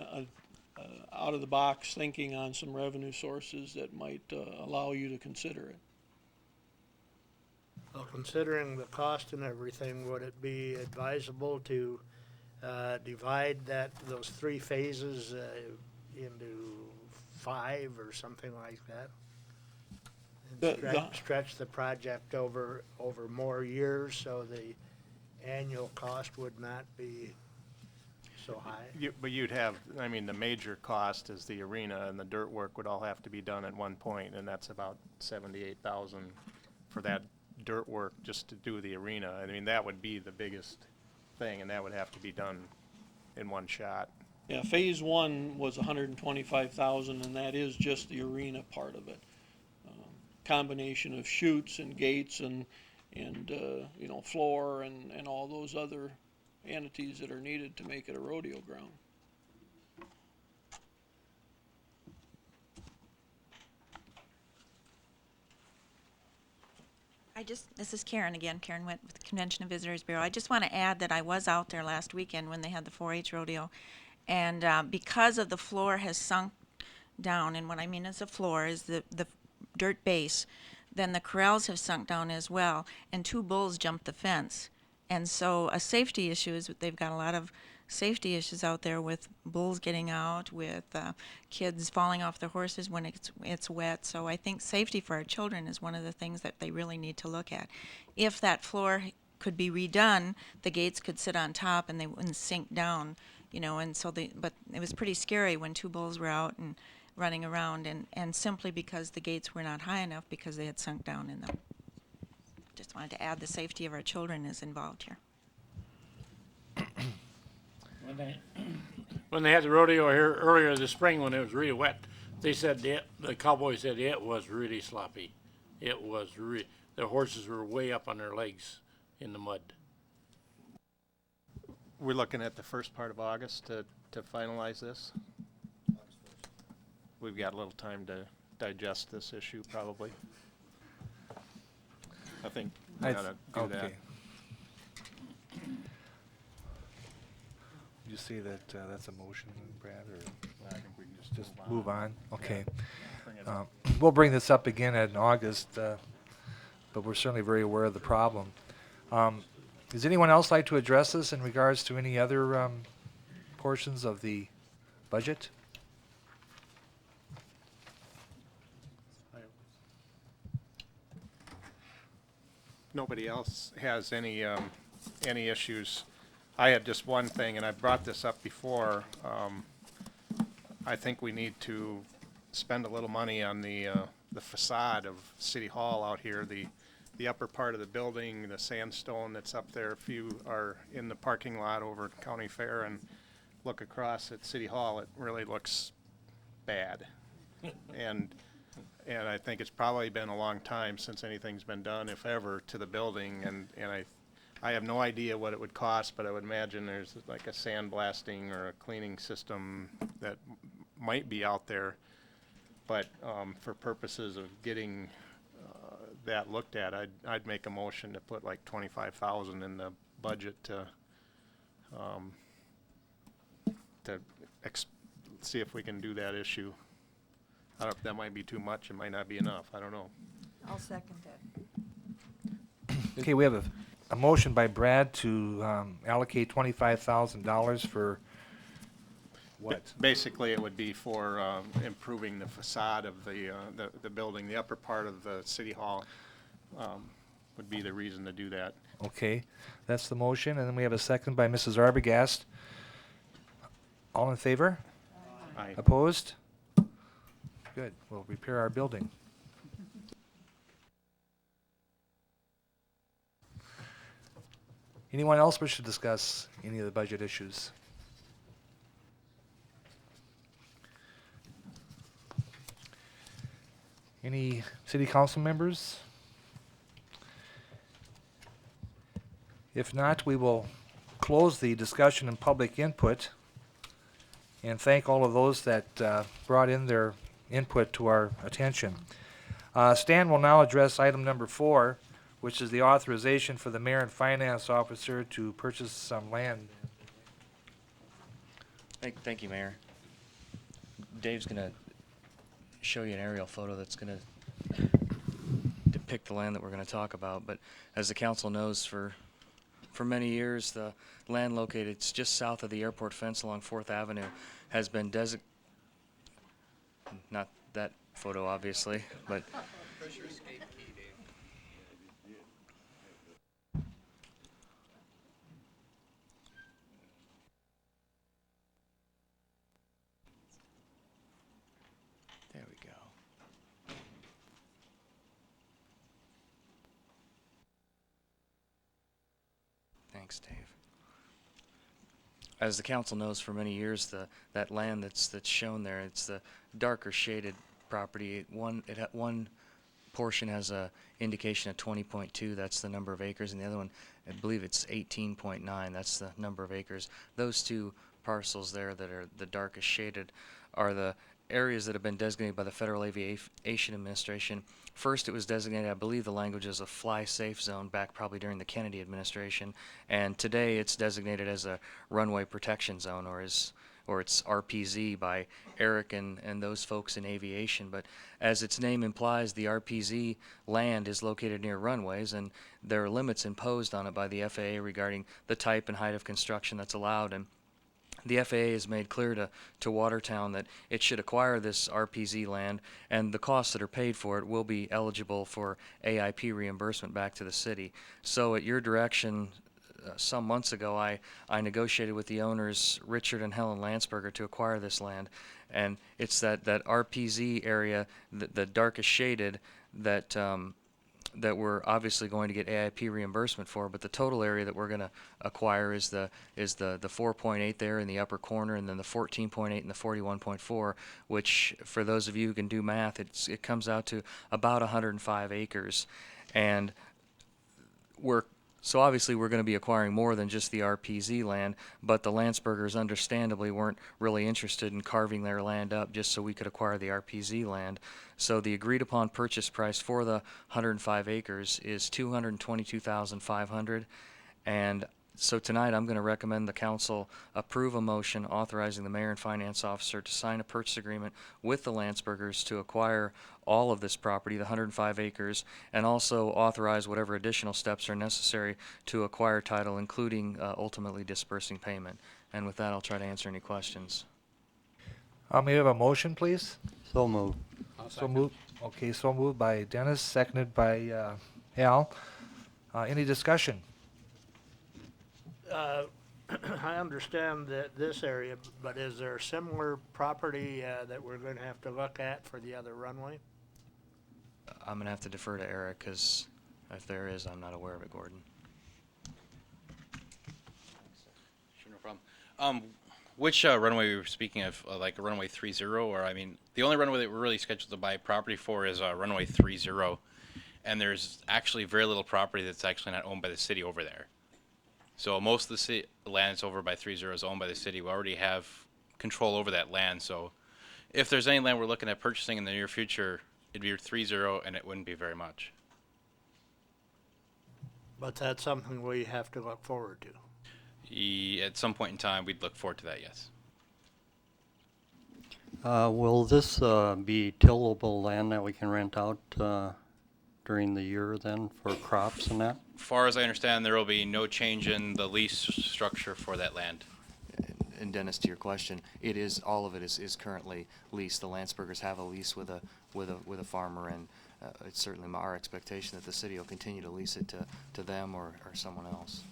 out of the box thinking on some revenue sources that might allow you to consider it. Well, considering the cost and everything, would it be advisable to divide those 3 phases into 5 or something like that? And stretch the project over more years so the annual cost would not be so high? But you'd have, the major cost is the arena, and the dirt work would all have to be done at one point, and that's about $78,000 for that dirt work just to do the arena. That would be the biggest thing, and that would have to be done in one shot. Yeah, phase 1 was $125,000, and that is just the arena part of it. Combination of chutes and gates and floor and all those other entities that are needed to make it a rodeo ground. This is Karen again, Karen Witt with the Convention and Visitors Bureau. I just want to add that I was out there last weekend when they had the 4-H rodeo, and because of the floor has sunk down, and what I mean is the floor is the dirt base, then the corrals have sunk down as well, and 2 bulls jumped the fence. And so a safety issue is they've got a lot of safety issues out there with bulls getting out, with kids falling off their horses when it's wet. So I think safety for our children is one of the things that they really need to look at. If that floor could be redone, the gates could sit on top and they wouldn't sink down, and so but it was pretty scary when 2 bulls were out and running around, and simply because the gates were not high enough because they had sunk down in them. Just wanted to add the safety of our children is involved here. When they had the rodeo here earlier this spring when it was really wet, they said the cowboys said it was really sloppy. It was the horses were way up on their legs in the mud. We're looking at the first part of August to finalize this. We've got a little time to digest this issue, probably. I think we ought to do that. you say that that's a motion, Brad, or? I think we can just move on. Okay. We'll bring this up again in August, but we're certainly very aware of the problem. Does anyone else like to address this in regards to any other portions of the budget? Nobody else has any issues. I had just one thing, and I brought this up before. I think we need to spend a little money on the facade of City Hall out here, the upper part of the building, the sandstone that's up there. If you are in the parking lot over at County Fair and look across at City Hall, it really looks bad. And I think it's probably been a long time since anything's been done, if ever, to the building. And I have no idea what it would cost, but I would imagine there's like a sandblasting or a cleaning system that might be out there. But for purposes of getting that looked at, I'd make a motion to put like $25,000 in the budget to see if we can do that issue. I don't know if that might be too much. It might not be enough. I don't know. I'll second that. Okay, we have a motion by Brad to allocate $25,000 for what? Basically, it would be for improving the facade of the building. The upper part of the City Hall would be the reason to do that. Okay, that's the motion, and then we have a second by Mrs. Arbogast. All in favor? Aye. Opposed? Good, we'll repair our building. Anyone else wish to discuss any of the budget issues? Any city council members? If not, we will close the discussion and public input and thank all of those that brought in their input to our attention. Stan will now address item number 4, which is the authorization for the mayor and finance officer to purchase some land. Thank you, Mayor. Dave's going to show you an aerial photo that's going to depict the land that we're going to talk about. But as the council knows, for many years, the land located just south of the airport fence along 4th Avenue has been not that photo, obviously, but there we go. Thanks, Dave. As the council knows, for many years, that land that's shown there, it's the darker shaded property. One portion has a indication of 20.2. That's the number of acres, and the other one, I believe it's 18.9. That's the number of acres. Those two parcels there that are the darkest shaded are the areas that have been designated by the Federal Aviation Administration. First, it was designated, I believe the language is a fly-safe zone back probably during the Kennedy administration, and today it's designated as a runway protection zone, or it's RPZ by Eric and those folks in aviation. But as its name implies, the RPZ land is located near runways, and there are limits imposed on it by the FAA regarding the type and height of construction that's allowed. And the FAA has made clear to Watertown that it should acquire this RPZ land, and the costs that are paid for it will be eligible for AIP reimbursement back to the city. So at your direction, some months ago, I negotiated with the owners, Richard and Helen Landsberger, to acquire this land. And it's that RPZ area, the darkest shaded, that we're obviously going to get AIP reimbursement for, but the total area that we're going to acquire is the 4.8 there in the upper corner, and then the 14.8 and the 41.4, which for those of you who can do math, it comes out to about 105 acres. And so obviously we're going to be acquiring more than just the RPZ land, but the Landsbergers understandably weren't really interested in carving their land up just so we could acquire the RPZ land. So the agreed upon purchase price for the 105 acres is $222,500, and So tonight, I'm going to recommend the council approve a motion authorizing the mayor and finance officer to sign a purchase agreement with the Landsbergers to acquire all of this property, the 105 acres, and also authorize whatever additional steps are necessary to acquire title, including ultimately dispersing payment. And with that, I'll try to answer any questions. May we have a motion, please? So moved. So moved. Okay, so moved by Dennis, seconded by Al. Any discussion? I understand that this area, but is there similar property that we're going to have to look at for the other runway? I'm going to have to defer to Eric, because if there is, I'm not aware of it, Gordon. Sure, no problem. Which runway we were speaking of, like a runway 30, or I mean, the only runway that we're really scheduled to buy property for is runway 30, and there's actually very little property that's actually not owned by the city over there. So most of the city land that's over by 30 is owned by the city. We already have control over that land. So if there's any land we're looking at purchasing in the near future, it'd be 30, and it wouldn't be very much. But that's something we have to look forward to. At some point in time, we'd look forward to that, yes. Will this be tillable land that we can rent out during the year then for crops and that? As far as I understand, there will be no change in the lease structure for that land. And Dennis, to your question, it is, all of it is currently leased. The Landsbergers have a lease with a farmer, and it's certainly our expectation that the city will continue to lease it to them or someone else.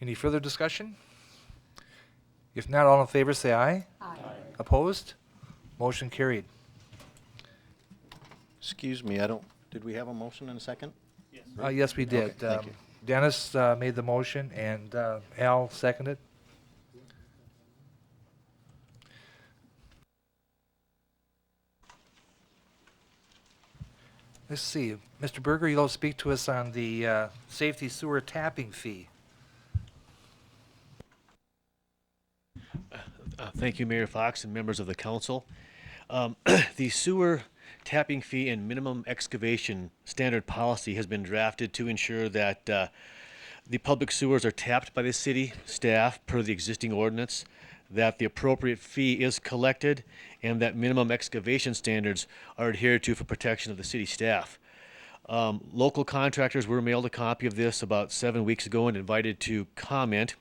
Any further discussion? If not, all in favor say aye. Aye. Opposed? Motion carried. Excuse me, did we have a motion in a second? Yes, we did. Okay, thank you. Dennis made the motion and Al seconded. Let's see. Mr. Berger, you'll speak to us on the safety sewer tapping fee. Thank you, Mayor Fox and members of the council. The sewer tapping fee and minimum excavation standard policy has been drafted to ensure that the public sewers are tapped by the city staff per the existing ordinance, that the appropriate fee is collected, and that minimum excavation standards are adhered to for protection of the city staff. Local contractors were mailed a copy of this about 7 weeks ago and invited to comment.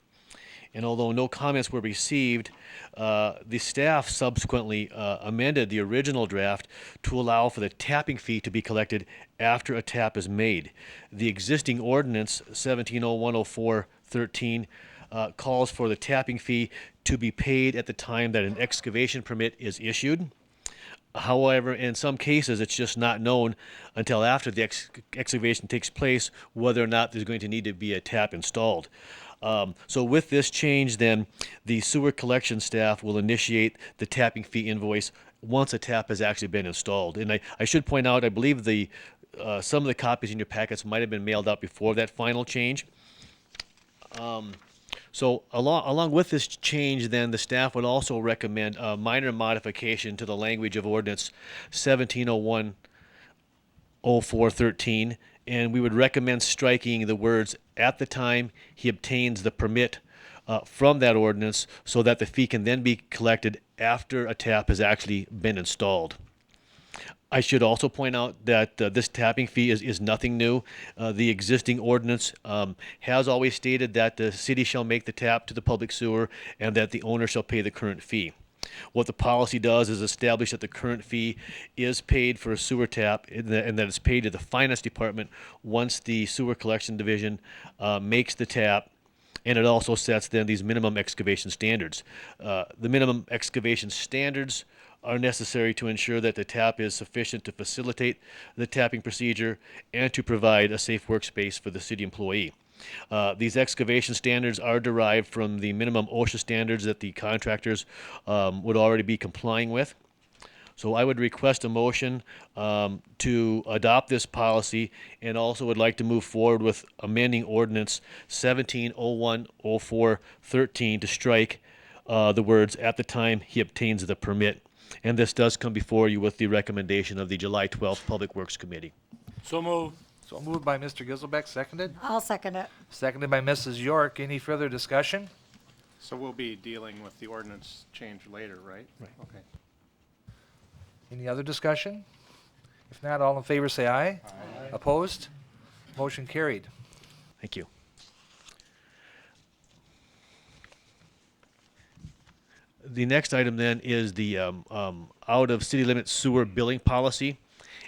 And although no comments were received, the staff subsequently amended the original draft to allow for the tapping fee to be collected after a tap is made. The existing ordinance, 17010413, calls for the tapping fee to be paid at the time that an excavation permit is issued. However, in some cases, it's just not known until after the excavation takes place whether or not there's going to need to be a tap installed. So with this change, then, the sewer collection staff will initiate the tapping fee invoice once a tap has actually been installed. And I should point out, I believe some of the copies in your packets might have been mailed out before that final change. So along with this change, then, the staff would also recommend a minor modification to the language of Ordinance 17010413, and we would recommend striking the words "at the time he obtains the permit" from that ordinance, so that the fee can then be collected after a tap has actually been installed. I should also point out that this tapping fee is nothing new. The existing ordinance has always stated that the city shall make the tap to the public sewer and that the owner shall pay the current fee. What the policy does is establish that the current fee is paid for a sewer tap and that it's paid to the finance department once the sewer collection division makes the tap, and it also sets then these minimum excavation standards. The minimum excavation standards are necessary to ensure that the tap is sufficient to facilitate the tapping procedure and to provide a safe workspace for the city employee. These excavation standards are derived from the minimum OSHA standards that the contractors would already be complying with. So I would request a motion to adopt this policy, and also would like to move forward with amending Ordinance 17010413 to strike the words "at the time he obtains the permit." And this does come before you with the recommendation of the July 12th Public Works Committee. So moved. So moved by Mr. Giselbeck, seconded. I'll second it. Seconded by Mrs. York. Any further discussion? So we'll be dealing with the ordinance change later, right? Right. Okay. Any other discussion? If not, all in favor say aye. Aye. Opposed? Motion carried. Thank you. The next item then is the out of city limit sewer billing policy.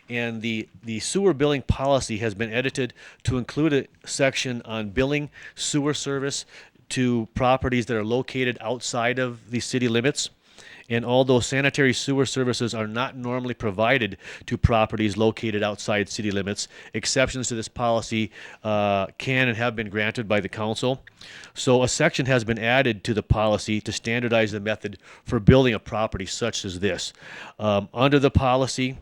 And the sewer billing policy has been edited to include a section on billing sewer service to properties that are located outside of the city limits. And although sanitary sewer services are not normally provided to properties located outside city limits, exceptions to this policy can and have been granted by the council. So a section has been added to the policy to standardize the method for building a property such as this. Under the policy,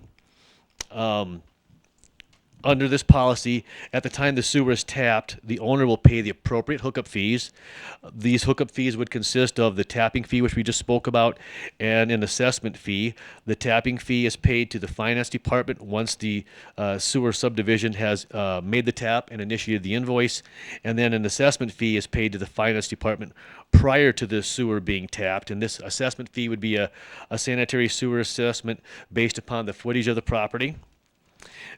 under this policy, at the time the sewer is tapped, the owner will pay the appropriate hookup fees. These hookup fees would consist of the tapping fee, which we just spoke about, and an assessment fee. The tapping fee is paid to the finance department once the sewer subdivision has made the tap and initiated the invoice, and then an assessment fee is paid to the finance department prior to the sewer being tapped. And this assessment fee would be a sanitary sewer assessment based upon the footage of the property.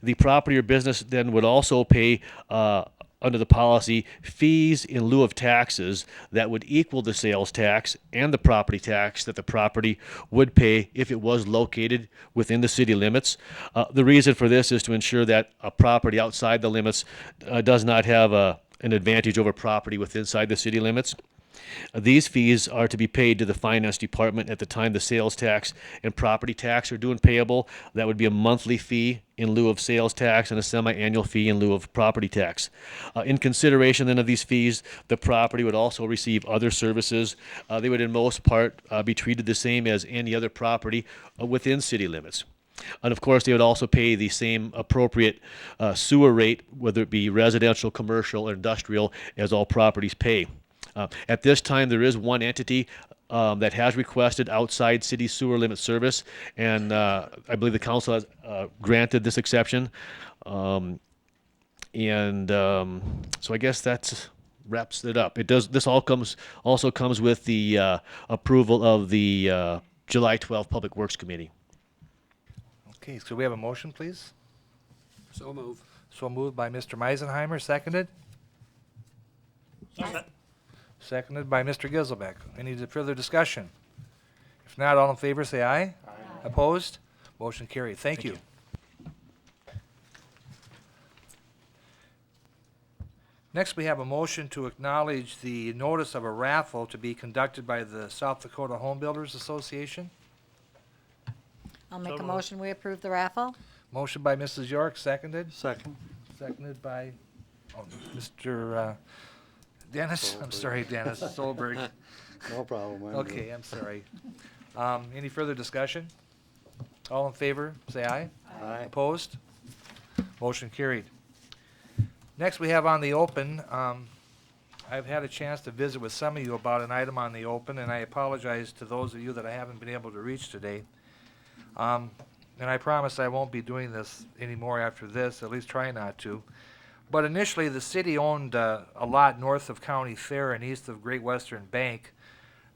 The property or business then would also pay, under the policy, fees in lieu of taxes that would equal the sales tax and the property tax that the property would pay if it was located within the city limits. The reason for this is to ensure that a property outside the limits does not have an advantage over property within inside the city limits. These fees are to be paid to the finance department at the time the sales tax and property tax are due and payable. That would be a monthly fee in lieu of sales tax and a semi-annual fee in lieu of property tax. In consideration then of these fees, the property would also receive other services. They would in most part be treated the same as any other property within city limits. And of course, they would also pay the same appropriate sewer rate, whether it be residential, commercial, or industrial, as all properties pay. At this time, there is one entity that has requested outside city sewer limit service, and I believe the council has granted this exception. So I guess that wraps it up. It does. This also comes with the approval of the July 12th Public Works Committee. Okay, so we have a motion, please. So move. So moved by Mr. Meisenheimer, seconded. Seconded by Mr. Giselbeck. Any further discussion? If not, all in favor say aye. Aye. Opposed? Motion carried. Thank you. Next, we have a motion to acknowledge the notice of a raffle to be conducted by the South Dakota Home Builders Association. I'll make a motion, we approve the raffle. Motion by Mrs. York, seconded. Second. Seconded by Mr. Dennis. Solberg. I'm sorry, Dennis Solberg. No problem. Okay, I'm sorry. Any further discussion? All in favor, say aye. Aye. Opposed? Motion carried. Next, we have on the open, I've had a chance to visit with some of you about an item on the open, and I apologize to those of you that I haven't been able to reach today. And I promise I won't be doing this anymore after this, at least try not to. But initially, the city owned a lot north of County Fair and east of Great Western Bank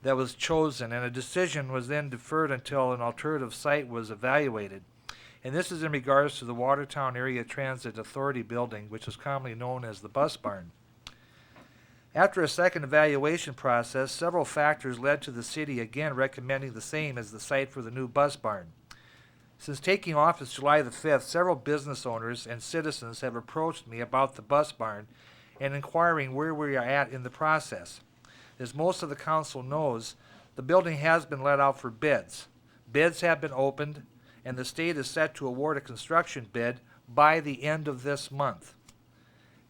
that was chosen, and a decision was then deferred until an alternative site was evaluated. And this is in regards to the Watertown Area Transit Authority building, which is commonly known as the Bus Barn. After a second evaluation process, several factors led to the city again recommending the same as the site for the new Bus Barn. Since taking office July the 5th, several business owners and citizens have approached me about the Bus Barn and inquiring where we are at in the process. As most of the council knows, the building has been let out for bids. Bids have been opened, and the state is set to award a construction bid by the end of this month.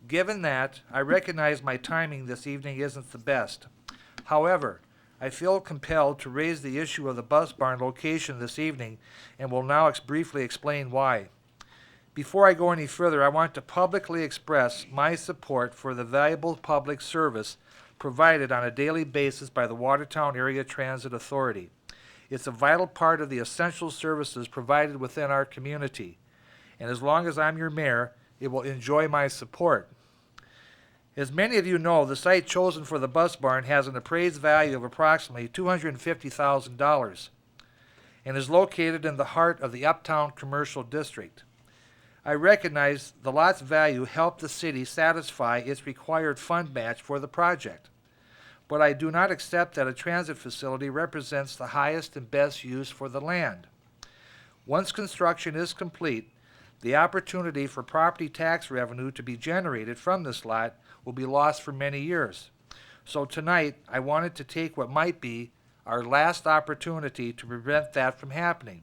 Given that, I recognize my timing this evening isn't the best. However, I feel compelled to raise the issue of the Bus Barn location this evening and will now briefly explain why. Before I go any further, I want to publicly express my support for the valuable public service provided on a daily basis by the Watertown Area Transit Authority. It's a vital part of the essential services provided within our community. And as long as I'm your mayor, it will enjoy my support. As many of you know, the site chosen for the bus barn has an appraised value of approximately $250,000 and is located in the heart of the Uptown Commercial District. I recognize the lot's value helped the city satisfy its required fund match for the project, but I do not accept that a transit facility represents the highest and best use for the land. Once construction is complete, the opportunity for property tax revenue to be generated from this lot will be lost for many years. So tonight, I wanted to take what might be our last opportunity to prevent that from happening.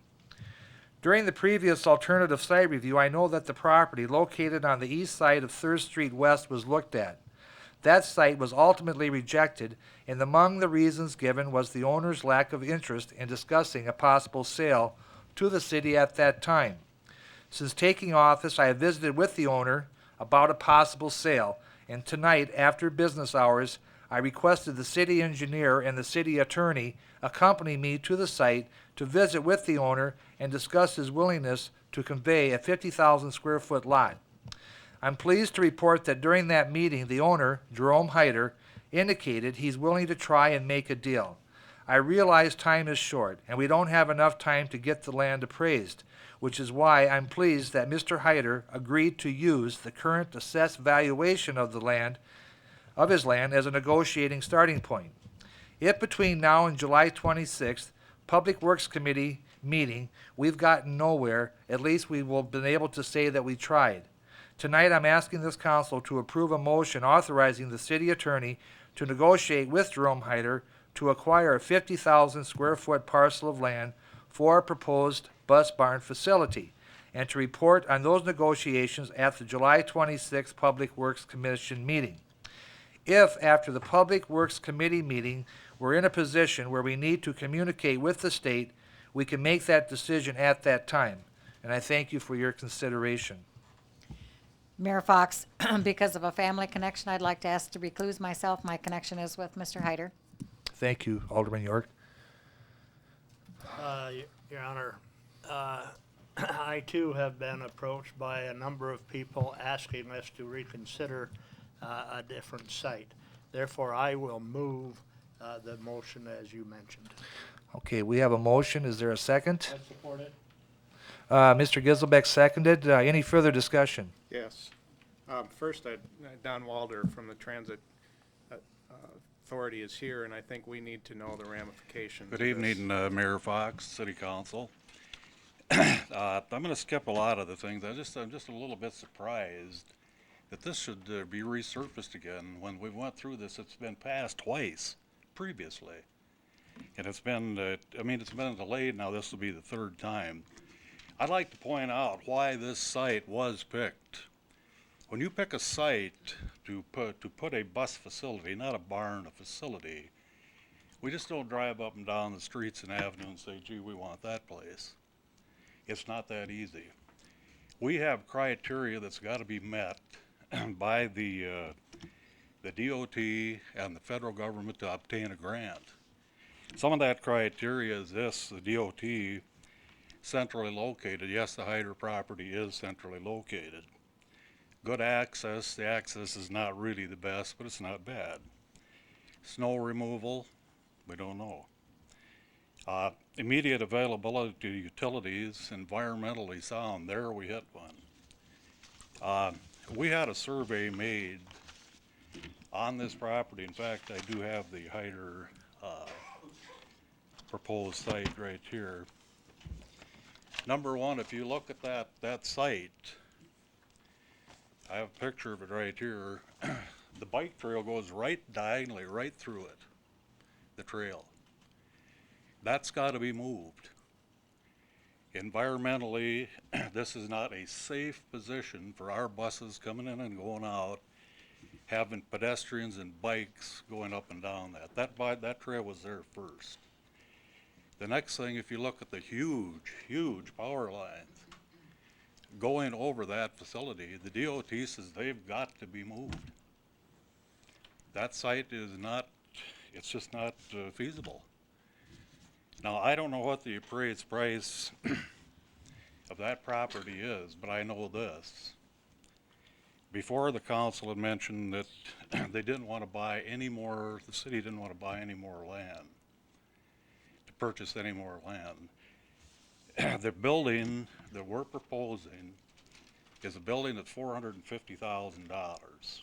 During the previous alternative site review, I know that the property located on the east side of 3rd Street West was looked at. That site was ultimately rejected, and among the reasons given was the owner's lack of interest in discussing a possible sale to the city at that time. Since taking office, I have visited with the owner about a possible sale, and tonight, after business hours, I requested the city engineer and the city attorney accompany me to the site to visit with the owner and discuss his willingness to convey a 50,000 square foot lot. I'm pleased to report that during that meeting, the owner, Jerome Hyder, indicated he's willing to try and make a deal. I realize time is short, and we don't have enough time to get the land appraised, which is why I'm pleased that Mr. Hyder agreed to use the current assessed valuation of his land as a negotiating starting point. If between now and July 26th, Public Works Committee meeting, we've gotten nowhere, at least we will have been able to say that we tried. Tonight, I'm asking this council to approve a motion authorizing the city attorney to negotiate with Jerome Hyder to acquire a 50,000 square foot parcel of land for a proposed bus barn facility, and to report on those negotiations at the July 26th Public Works Commission meeting. If, after the Public Works Committee meeting, we're in a position where we need to communicate with the state, we can make that decision at that time. And I thank you for your consideration. Mayor Fox, because of a family connection, I'd like to ask to recluse myself. My connection is with Mr. Hyder. Thank you, Alderman York. Your Honor, I too have been approached by a number of people asking us to reconsider a different site. Therefore, I will move the motion as you mentioned. Okay, we have a motion. Is there a second? I support it. Mr. Giselbeck seconded. Any further discussion? Yes. First, Don Walder from the Transit Authority is here, and I think we need to know the ramifications. Good of evening, this. Mayor Fox, City Council. I'm going to skip a lot of the things. I'm just a little bit surprised that this should be resurfaced again. When we went through this, it's been passed twice previously, and it's been it's been delayed. Now this will be the third time. I'd like to point out why this site was picked. When you pick a site to put a bus facility, not a barn, a facility, we just don't drive up and down the streets and avenue and say, gee, we want that place. It's not that easy. We have criteria that's got to be met by the DOT and the federal government to obtain a grant. Some of that criteria is this: the DOT centrally located. Yes, the Hyder property is centrally located. Good access. The access is not really the best, but it's not bad. Snow removal, we don't know. Immediate availability to utilities, environmentally sound. There we hit one. We had a survey made on this property. In fact, I do have the Hyder proposed site right here. Number one, if you look at that site, I have a picture of it right here. The bike trail goes right diagonally right through it, the trail. That's got to be moved. Environmentally, this is not a safe position for our buses coming in and going out, having pedestrians and bikes going up and down that. That trail was there first. The next thing, if you look at the huge power lines going over that facility, the DOT says they've got to be moved. That site is not, it's just not feasible. Now, I don't know what the appraised price of that property is, but I know this. Before, the council had mentioned that they didn't want to buy any more, the city didn't want to buy any more land, to purchase any more land. The building that we're proposing is a building that's $450,000.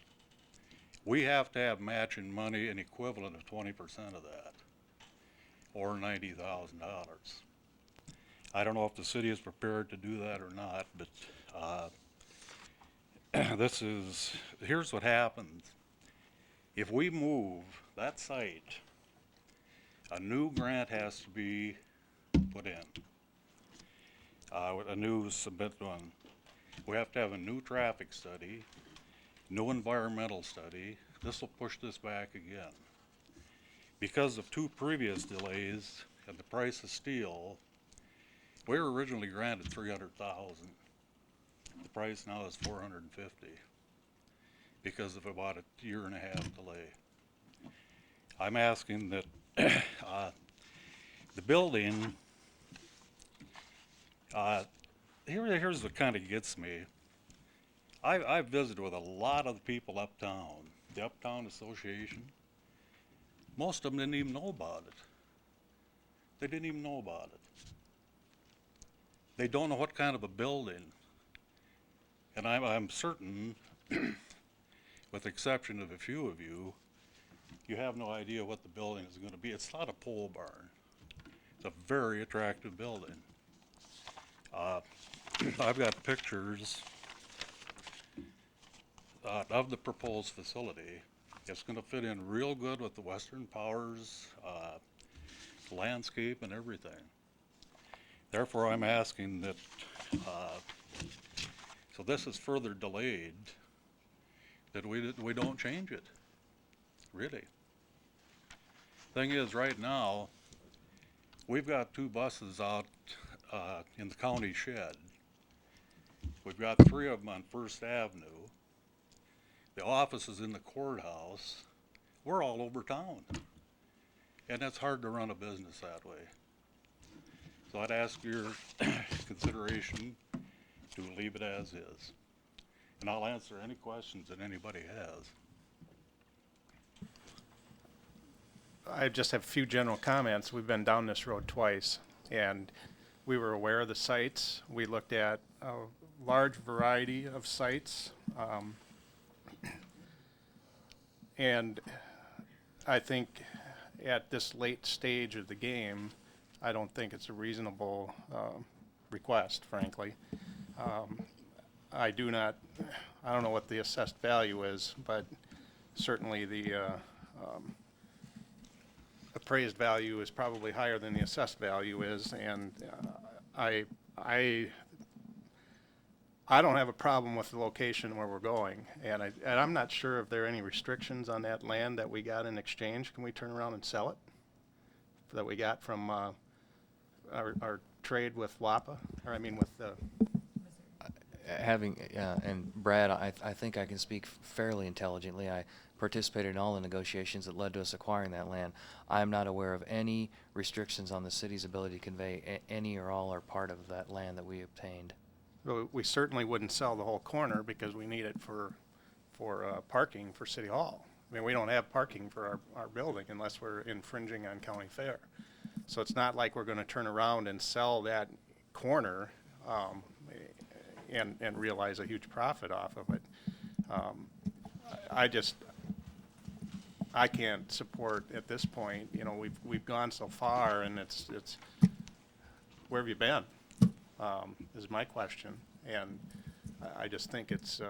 We have to have matching money an equivalent of 20% of that, or $90,000. I don't know if the city is prepared to do that or not, but here's what happens. If we move that site, a new grant has to be put in. A new submit one. We have to have a new traffic study, no environmental study. This will push this back again. Because of 2 previous delays and the price of steel, we were originally granted $300,000. The price now is $450,000 because of about a 1.5 year delay. I'm asking that the building, here's what kind of gets me. I've visited with a lot of the people uptown, the Uptown Association. Most of them didn't even know about it. They didn't even know about it. They don't know what kind of a building. And I'm certain, with the exception of a few of you, you have no idea what the building is going to be. It's not a pole barn. It's a very attractive building. I've got pictures of the proposed facility. It's going to fit in real good with the Western Powers landscape and everything. Therefore, I'm asking that, so this is further delayed, that we don't change it, really. Thing is, right now, we've got 2 buses out in the county shed. We've got 3 of them on First Avenue. The office is in the courthouse. We're all over town. And it's hard to run a business that way. So I'd ask your consideration to leave it as is. And I'll answer any questions that anybody has. I just have a few general comments. We've been down this road twice, and we were aware of the sites. We looked at a large variety of sites. And I think at this late stage of the game, I don't think it's a reasonable request, frankly. I don't know what the assessed value is, but certainly the appraised value is probably higher than the assessed value is, and I don't have a problem with the location where we're going, and I'm not sure if there are any restrictions on that land that we got in exchange. Can we turn around and sell it that we got from our trade with WAPA, or I mean with And Brad, I think I can speak fairly intelligently. I participated in all the negotiations that led to us acquiring that land. I am not aware of any restrictions on the city's ability to convey any or all or part of that land that we obtained. Well, we certainly wouldn't sell the whole corner because we need it for parking for City Hall. I mean, we don't have parking for our building unless we're infringing on county fare. So it's not like we're going to turn around and sell that corner and realize a huge profit off of it. I can't support at this point. You know, we've gone so far, and it's where have you been? Is my question, and I just think it's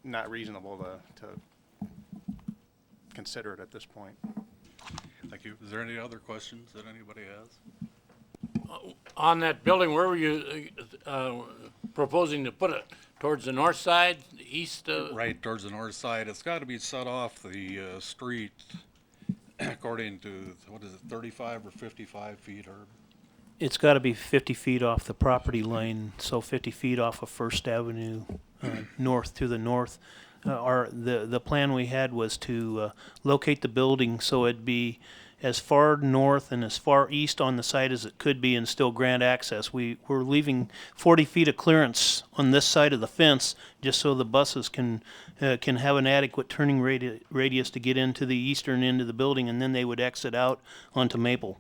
not reasonable to consider it at this point. Thank you. Is there any other questions that anybody has? On that building, where were you proposing to put it? Towards the north side, the east? Right, towards the north side. It's got to be set off the street according to, what is it, 35 or 55 feet, Herb? It's got to be 50 feet off the property line, so 50 feet off of First Avenue north to the north. The plan we had was to locate the building so it'd be as far north and as far east on the site as it could be and still grant access. We're leaving 40 feet of clearance on this side of the fence just so the buses can have an adequate turning radius to get into the eastern end of the building, and then they would exit out onto Maple.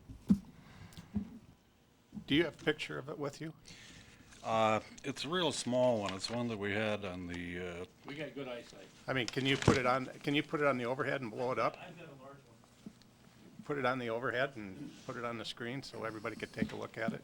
Do you have a picture of it with you? It's a real small one. It's one that we had on the, We got good eyesight. I mean, can you put it on the overhead and blow it up? I've got a large one. Put it on the overhead and put it on the screen so everybody could take a look at it?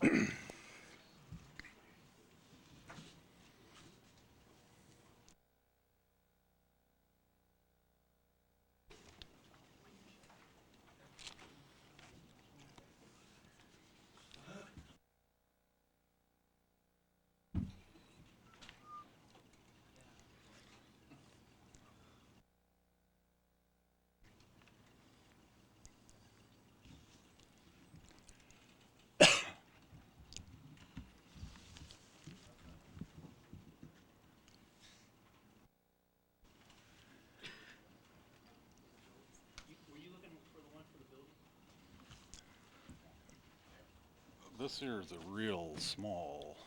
this here is a real small.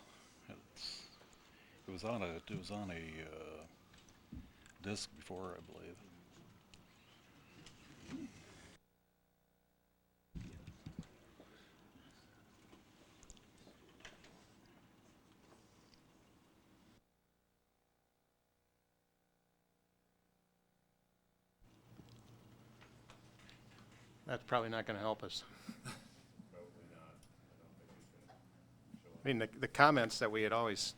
It was on a disc before, I believe. That's probably not going to help us. I mean, the comments that we had always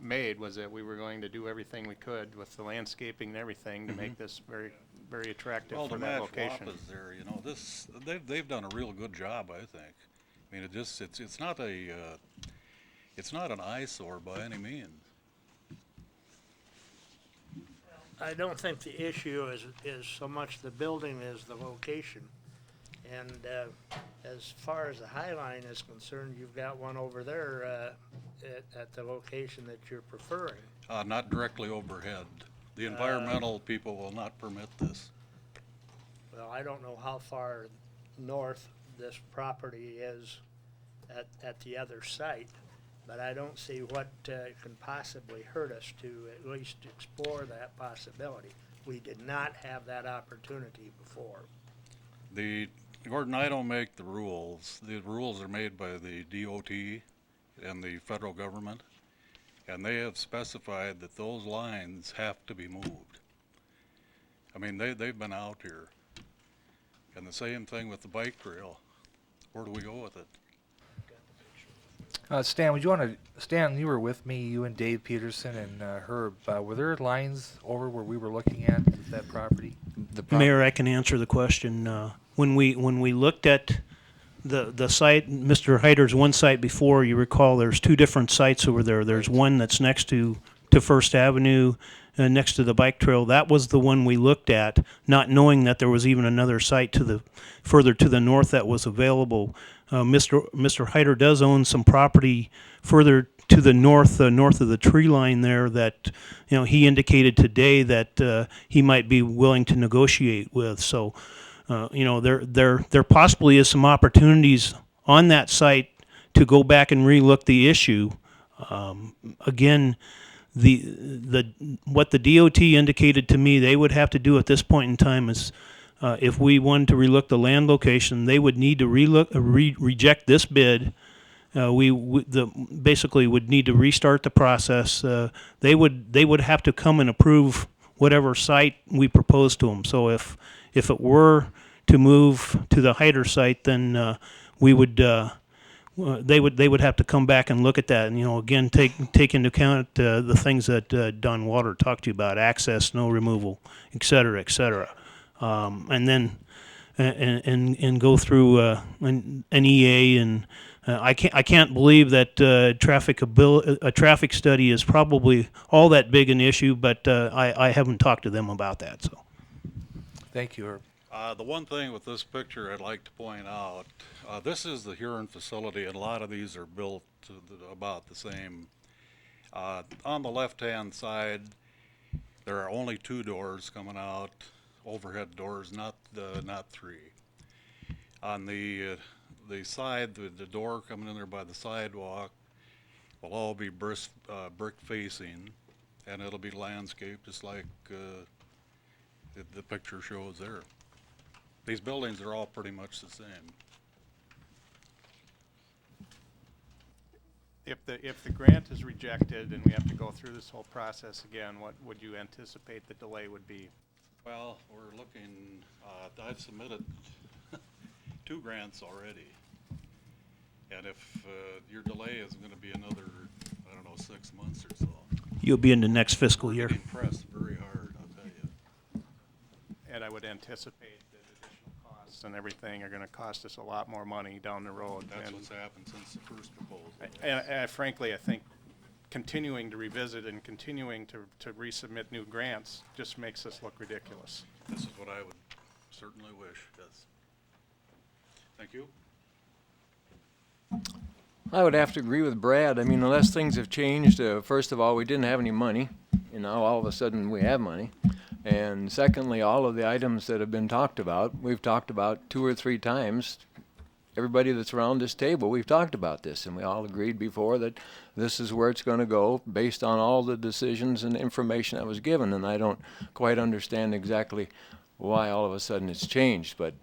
made was that we were going to do everything we could with the landscaping and everything to make this very, very attractive Well, for to that match location. Wapa's there, you know, they've done a real good job, I think. I mean, it's not an eyesore by any means. I don't think the issue is so much the building as the location. And as far as the High Line is concerned, you've got one over there at the location that you're preferring. Not directly overhead. The environmental people will not permit this. Well, I don't know how far north this property is at the other site, but I don't see what can possibly hurt us to at least explore that possibility. We did not have that opportunity before. Gordon, I don't make the rules. The rules are made by the DOT and the federal government, and they have specified that those lines have to be moved. I mean, they've been out here. And the same thing with the bike trail. Where do we go with it? Stan, Stan, you were with me, you and Dave Peterson and Herb. Were there lines over where we were looking at that property? Mayor, I can answer the question. When we looked at the site, Mr. Hyder's one site before, you recall there's two different sites over there. There's one that's next to First Avenue, next to the bike trail. That was the one we looked at, not knowing that there was even another site further to the north that was available. Mr. Hyder does own some property further to the north of the tree line there that, you know, he indicated today that he might be willing to negotiate with. So, you know, there possibly is some opportunities on that site to go back and relook the issue. Again, what the DOT indicated to me they would have to do at this point in time is, if we wanted to relook the land location, they would need to reject this bid. Basically would need to restart the process. They would have to come and approve whatever site we propose to them. So if it were to move to the Hyder site, then we would. They would have to come back and look at that, and, you know, again take into account the things that Don Water talked to you about: access, snow removal, et cetera, and then and go through an EA. And I can't believe that a traffic study is probably all that big an issue, but I haven't talked to them about that. So, thank you, Herb. The one thing with this picture I'd like to point out, this is the Huron facility, and a lot of these are built about the same. On the left-hand side, there are only 2 doors coming out, overhead doors, not 3. On the side, the door coming in there by the sidewalk will all be brick facing, and it'll be landscaped just like the picture shows there. These buildings are all pretty much the same. If the grant is rejected and we have to go through this whole process again, what would you anticipate the delay would be? Well, we're looking, I've submitted 2 grants already. And if your delay is going to be another, I don't know, 6 months or so. You'll be in the next fiscal year. Being pressed very hard, I'll tell you. And I would anticipate that additional costs and everything are gonna cost us a lot more money down the road. That's And what's happened since the first proposal. And frankly, I think continuing to revisit and continuing to resubmit new grants just makes us look ridiculous. This is what I would certainly wish, yes. Thank you. I would have to agree with Brad. I mean, unless things have changed, first of all, we didn't have any money, and now all of a sudden we have money. And secondly, all of the items that have been talked about, we've talked about 2 or 3 times. Everybody that's around this table, we've talked about this, and we all agreed before that this is where it's going to go based on all the decisions and information that was given. And I don't quite understand exactly why all of a sudden it's changed, but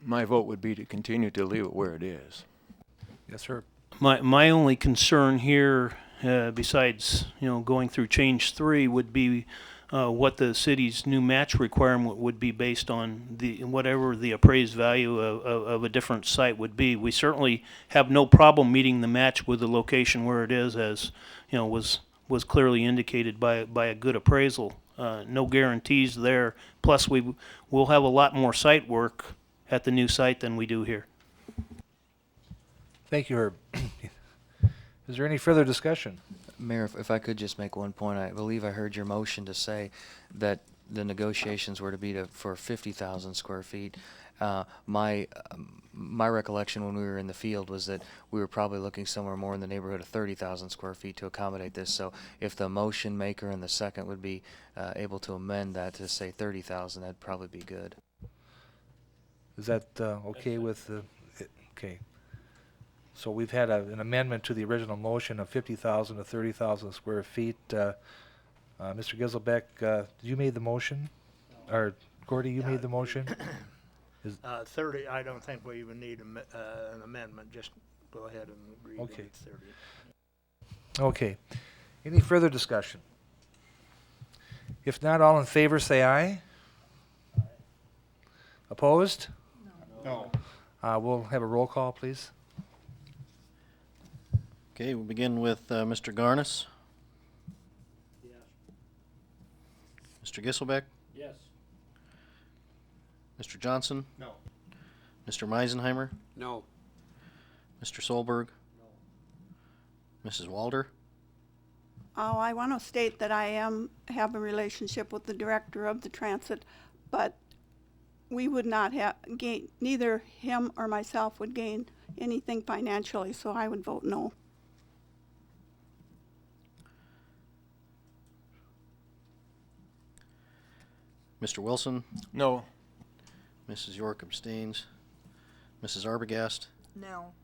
my vote would be to continue to leave it where it is. Yes, sir. My only concern here, besides going through change 3, would be what the city's new match requirement would be based on whatever the appraised value of a different site would be. We certainly have no problem meeting the match with the location where it is, as was clearly indicated by a good appraisal. No guarantees there. Plus, we'll have a lot more site work at the new site than we do here. Thank you, Herb. Is there any further discussion? Mayor, if I could just make one point, I believe I heard your motion to say that the negotiations were to be for 50,000 square feet. My recollection when we were in the field was that we were probably looking somewhere more in the neighborhood of 30,000 square feet to accommodate this. So if the motion maker and the second would be able to amend that to say 30,000, that'd probably be good. Is that okay with okay. So we've had an amendment to the original motion of 50,000 to 30,000 square feet. Mr. Giselbeck, you made the motion? Or Gordy, you made the motion? 30, I don't think we even need an amendment, just go ahead and agree with 30. Okay. Any further discussion? If not, all in favor say aye. Opposed? No. We'll have a roll call, please. Okay, we'll begin with Mr. Garnis. Yes. Mr. Giselbeck, Yes. Mr. Johnson, No. Mr. Meisenheimer, No. Mr. Solberg, Mrs. Walder. Oh, I want to state that I have a relationship with the director of the transit, but we would not gain, neither him or myself would gain anything financially, so I would vote no. Mr. Wilson, No. Mrs. York abstains. Mrs. Arbogast, No.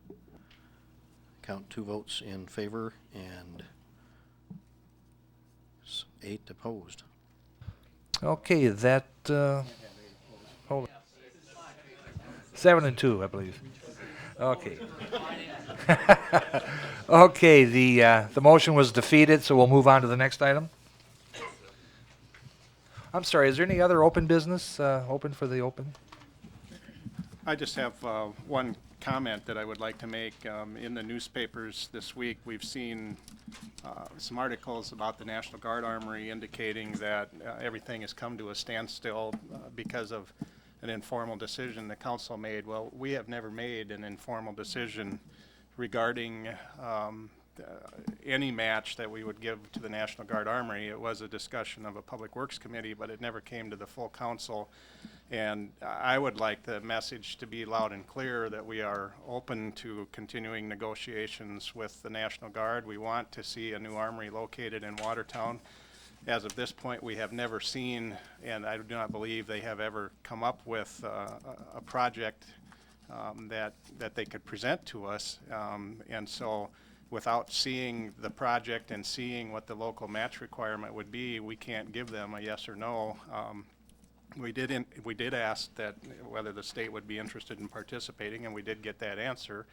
count 2 votes in favor and 8 opposed. Okay, that, hold on. 7 and 2, I believe. Okay. Okay, the motion was defeated, so we'll move on to the next item. I'm sorry, is there any other open business, open for the open? I just have one comment that I would like to make. In the newspapers this week, we've seen some articles about the National Guard Armory indicating that everything has come to a standstill because of an informal decision the council made. Well, we have never made an informal decision regarding any match that we would give to the National Guard Armory. It was a discussion of a Public Works Committee, but it never came to the full council. And I would like the message to be loud and clear that we are open to continuing negotiations with the National Guard. We want to see a new armory located in Watertown. as of this point, we have never seen, and I do not believe they have ever come up with a project that they could present to us. And so without seeing the project and seeing what the local match requirement would be, we can't give them a yes or no. We did ask that whether the state would be interested in participating, and we did get that answer.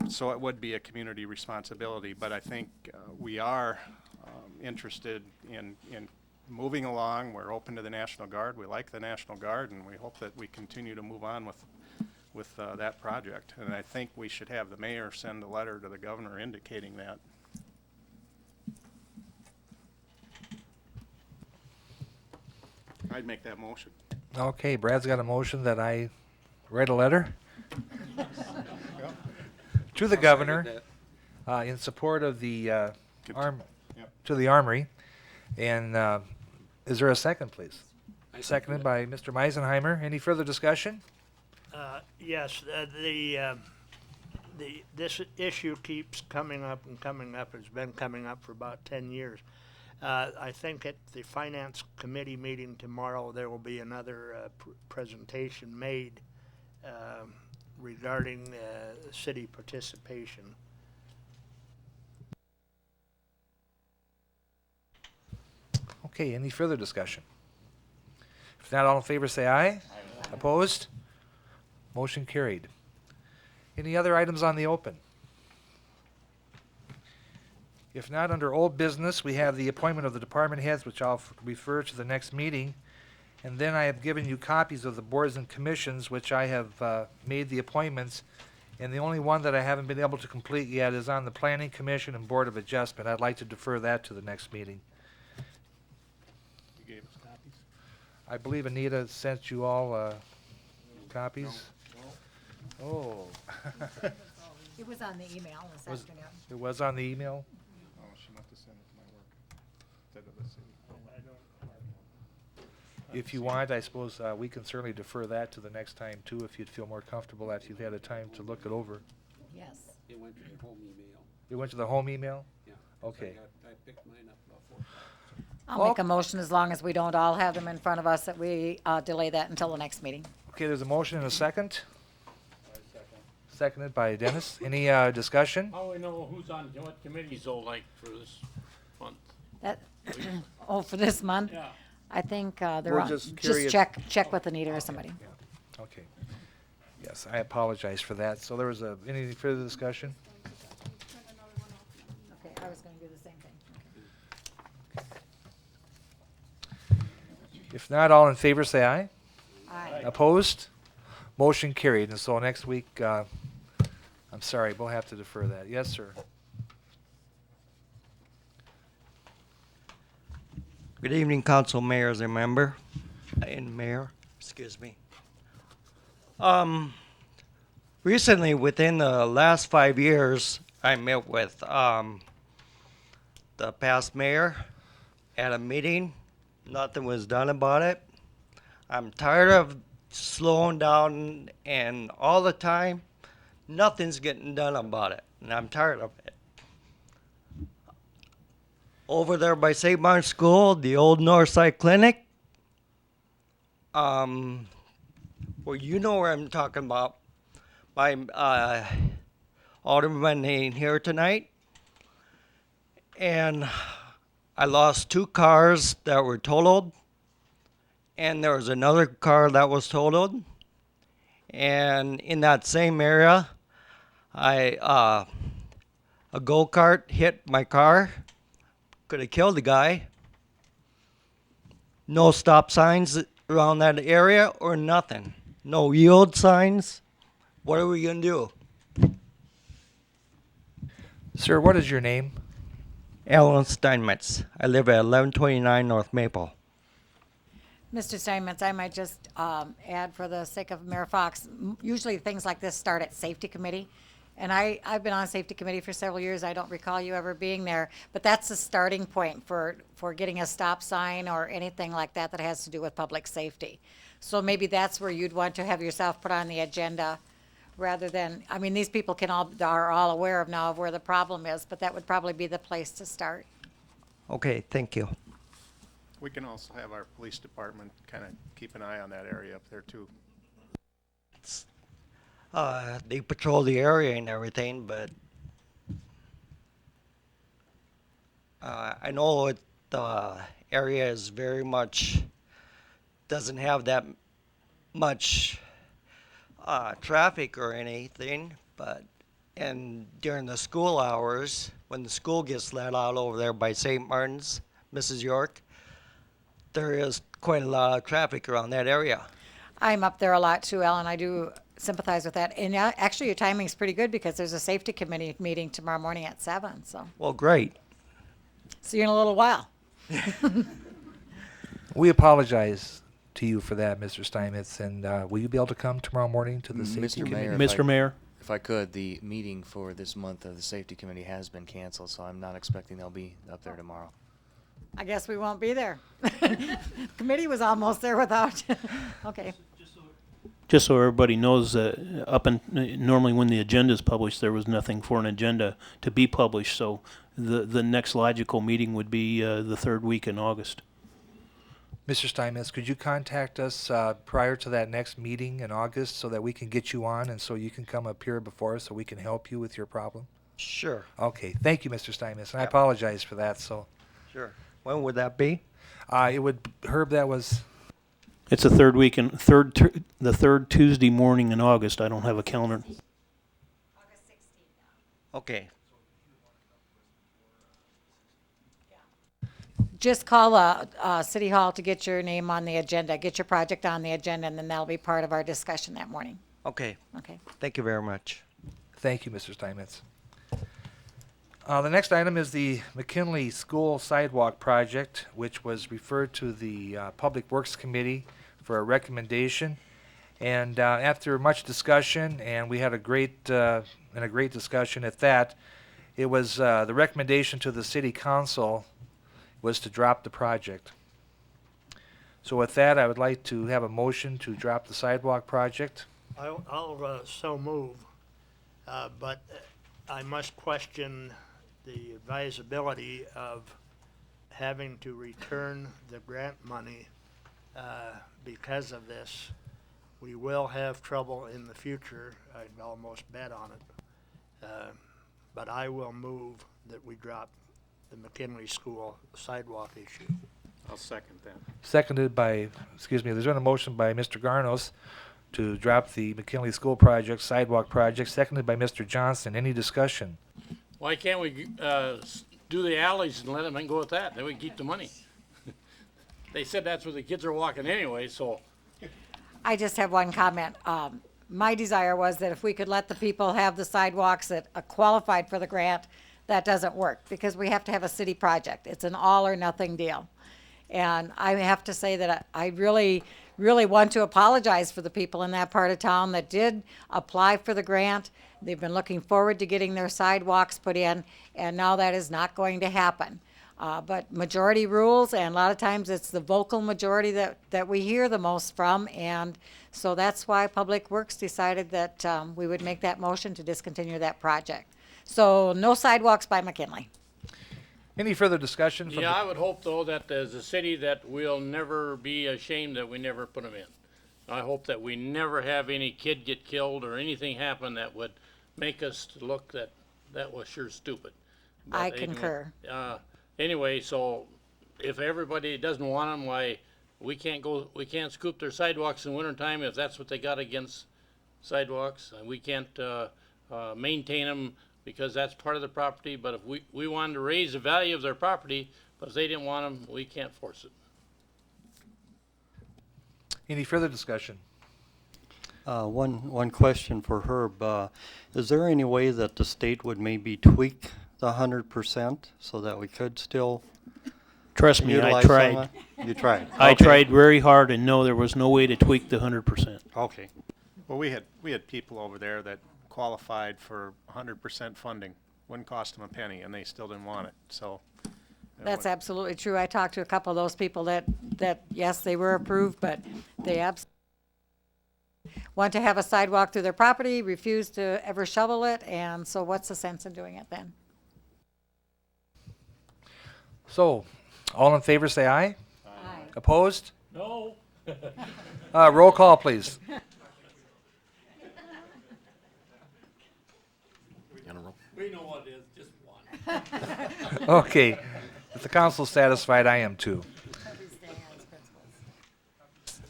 So it would be a community responsibility, but I think we are interested in moving along. We're open to the National Guard. We like the National Guard, and we hope that we continue to move on with that project. And I think we should have the mayor send a letter to the governor indicating that. I'd make that motion. Okay, Brad's got a motion that I write a letter to the governor in support of the to the Armory. And is there a second, please? Seconded by Mr. Meisenheimer. Any further discussion? Yes, this issue keeps coming up and coming up. It's been coming up for about 10 years. I think at the Finance Committee meeting tomorrow, there will be another presentation made regarding city participation. Okay, any further discussion? If not, all in favor say aye. Aye. Opposed? Motion carried. Any other items on the open? If not, under old business, we have the appointment of the department heads, which I'll refer to the next meeting. And then I have given you copies of the boards and commissions, which I have made the appointments. And the only one that I haven't been able to complete yet is on the Planning Commission and Board of Adjustment. I'd like to defer that to the next meeting. You gave us copies? I believe Anita sent you all copies. No. Oh. It was on the email this afternoon. It was on the email? Oh, she must have sent it to my work instead of the city. If you want, I suppose we can certainly defer that to the next time too, if you'd feel more comfortable after you've had a time to look it over. Yes. It went to the home email. It went to the home email? Yeah. Okay. I picked mine up about 4 o'clock. I'll make a motion as long as we don't all have them in front of us that we delay that until the next meeting. Okay, there's a motion and a second. Seconded by Dennis. Any discussion? How do we know who's on what committees though, like for this month? That, oh, for this month? Yeah. I think We're they're on, just just curious. check with Anita or somebody. Okay. Yes, I apologize for that. So there was any further discussion? Okay, I was gonna do the same thing. If not, all in favor say aye. Aye. Opposed? Motion carried. And so next week, I'm sorry, we'll have to defer that. Yes, sir. Good evening, council, mayors, and member, and mayor, excuse me. Recently, within the last 5 years, I met with the past mayor at a meeting. Nothing was done about it. I'm tired of slowing down, and all the time, nothing's getting done about it, and I'm tired of it. Over there by St. Martin's School, the old Northside Clinic, well, you know where I'm talking about. My alderman ain't here tonight, and I lost 2 cars that were totaled, and there was another car that was totaled, and in that same area, a go-kart hit my car. Could have killed the guy. No stop signs around that area or nothing. No yield signs. What are we going to do? Sir, what is your name? Alan Steinmetz. I live at 1129 North Maple. Mr. Steinmetz, I might just add for the sake of Mayor Fox, usually things like this start at safety committee. And I've been on safety committee for several years. I don't recall you ever being there, but that's the starting point for getting a stop sign or anything like that that has to do with public safety. So maybe that's where you'd want to have yourself put on the agenda rather than, I mean, these people are all aware of now of where the problem is, but that would probably be the place to start. Okay, thank you. We can also have our police department kind of keep an eye on that area up there too. They patrol the area and everything, but I know the area is very much doesn't have that much traffic or anything, but and during the school hours, when the school gets let out over there by St. Martin's, Mrs. York, there is quite a lot of traffic around that area. I'm up there a lot too, Ellen. I do sympathize with that. And actually, your timing's pretty good because there's a safety committee meeting tomorrow morning at 7. So Well, great. see you in a little while. We apologize to you for that, Mr. Steinmetz, and will you be able to come tomorrow morning to the safety Mr. committee? Mayor, Mr. Mayor? if I could, the meeting for this month of the safety committee has been canceled, so I'm not expecting they'll be up there tomorrow. I guess we won't be there. Committee was almost there without. Okay. Just so everybody knows, normally when the agenda is published, there was nothing for an agenda to be published, so the next logical meeting would be the third week in August. Mr. Steinmetz, could you contact us prior to that next meeting in August so that we can get you on and so you can come up here before us so we can help you with your problem? Sure. Okay, thank you, Mr. Steinmetz, and I Yep. apologize for that. So, Sure. When would that be? it would Herb. That was It's the third Tuesday morning in August. I don't have a calendar. Okay. Just call City Hall to get your name on the agenda, get your project on the agenda, and then that'll be part of our discussion that morning. Okay. Okay. Thank you very much. Thank you, Mr. Steinmetz. The next item is the McKinley School Sidewalk Project, which was referred to the Public Works Committee for a recommendation. And after much discussion, and we had a great discussion at that, it was the recommendation to the City Council was to drop the project. So with that, I would like to have a motion to drop the sidewalk project. I'll so move, but I must question the advisability of having to return the grant money because of this. We will have trouble in the future, I'd almost bet on it. But I will move that we drop the McKinley School sidewalk issue. I'll second that. Seconded by, there's been a motion by Mr. Garnos to drop the McKinley School Project, sidewalk project, seconded by Mr. Johnson. Any discussion? Why can't we do the alleys and let them go with that? Then we keep the money. They said that's where the kids are walking anyway, so. I just have one comment. My desire was that if we could let the people have the sidewalks that qualified for the grant, that doesn't work because we have to have a city project. It's an all or nothing deal. And I have to say that I really, really want to apologize for the people in that part of town that did apply for the grant. They've been looking forward to getting their sidewalks put in, and now that is not going to happen. But majority rules, and a lot of times it's the vocal majority that we hear the most from, and so that's why Public Works decided that we would make that motion to discontinue that project. So no sidewalks by McKinley. Any further discussion? From Yeah, I would hope though that as a city that we'll never be ashamed that we never put them in. I hope that we never have any kid get killed or anything happen that would make us look that was sure stupid. But I anyway, concur. Anyway, so if everybody doesn't want them, why we can't scoop their sidewalks in wintertime if that's what they got against sidewalks. And we can't maintain them because that's part of the property. But if we wanted to raise the value of their property, but if they didn't want them, we can't force it. Any further discussion? One question for Herb. Is there any way that the state would maybe tweak the 100% so that we could still Trust me, I utilize some tried. of it? You tried? I Okay. tried very hard, and no, there was no way to tweak the 100%. Okay. Well, we had people over there that qualified for 100% funding. Wouldn't cost them a penny, and they still didn't want it, so. That's absolutely true. I talked to a couple of those people that yes, they were approved, but they absolutely want to have a sidewalk through their property, refuse to ever shovel it, and so what's the sense in doing it then? So, all in favor say aye. Opposed? No. Roll call, please. We know what it is, just one. Okay. If the council's satisfied, I am too.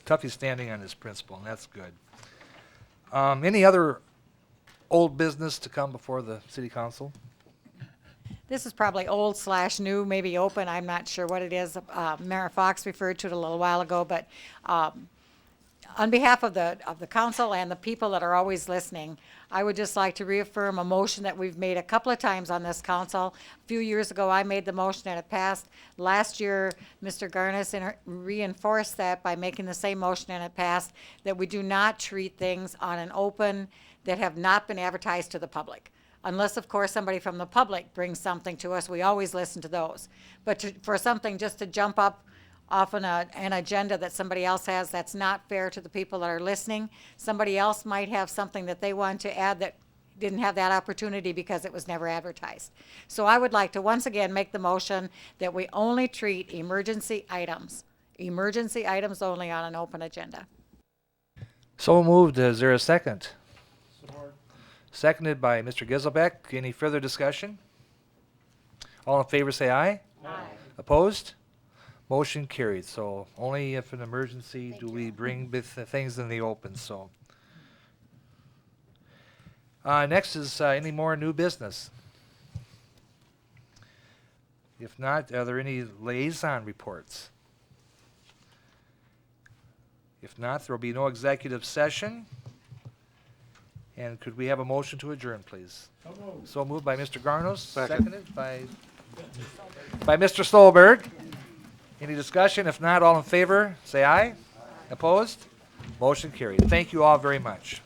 Tuffy's standing on his principle, and that's good. Any other old business to come before the city council? This is probably old/new, maybe open, I'm not sure what it is. Mayor Fox referred to it a little while ago, but on behalf of the council and the people that are always listening, I would just like to reaffirm a motion that we've made a couple of times on this council. A few years ago, I made the motion and it passed. Last year, Mr. Garnis reinforced that by making the same motion and it passed, that we do not treat things on an open that have not been advertised to the public. Unless, of course, somebody from the public brings something to us, we always listen to those. But for something just to jump up off an agenda that somebody else has, that's not fair to the people that are listening. Somebody else might have something that they want to add that didn't have that opportunity because it was never advertised. So I would like to once again make the motion that we only treat emergency items only on an open agenda. So moved. Is there a second? Seconded by Mr. Giselbeck. Any further discussion? All in favor say aye. Aye. Opposed? Motion carried. So only if an emergency do we bring things in the open. So next is any more new business? If not, are there any liaison reports? If not, there will be no executive session. And could we have a motion to adjourn, please? So moved by Mr. Garnos, seconded by Mr. Stolberg. Any discussion? If not, all in favor, say aye. Opposed? Motion carried. Thank you all very much.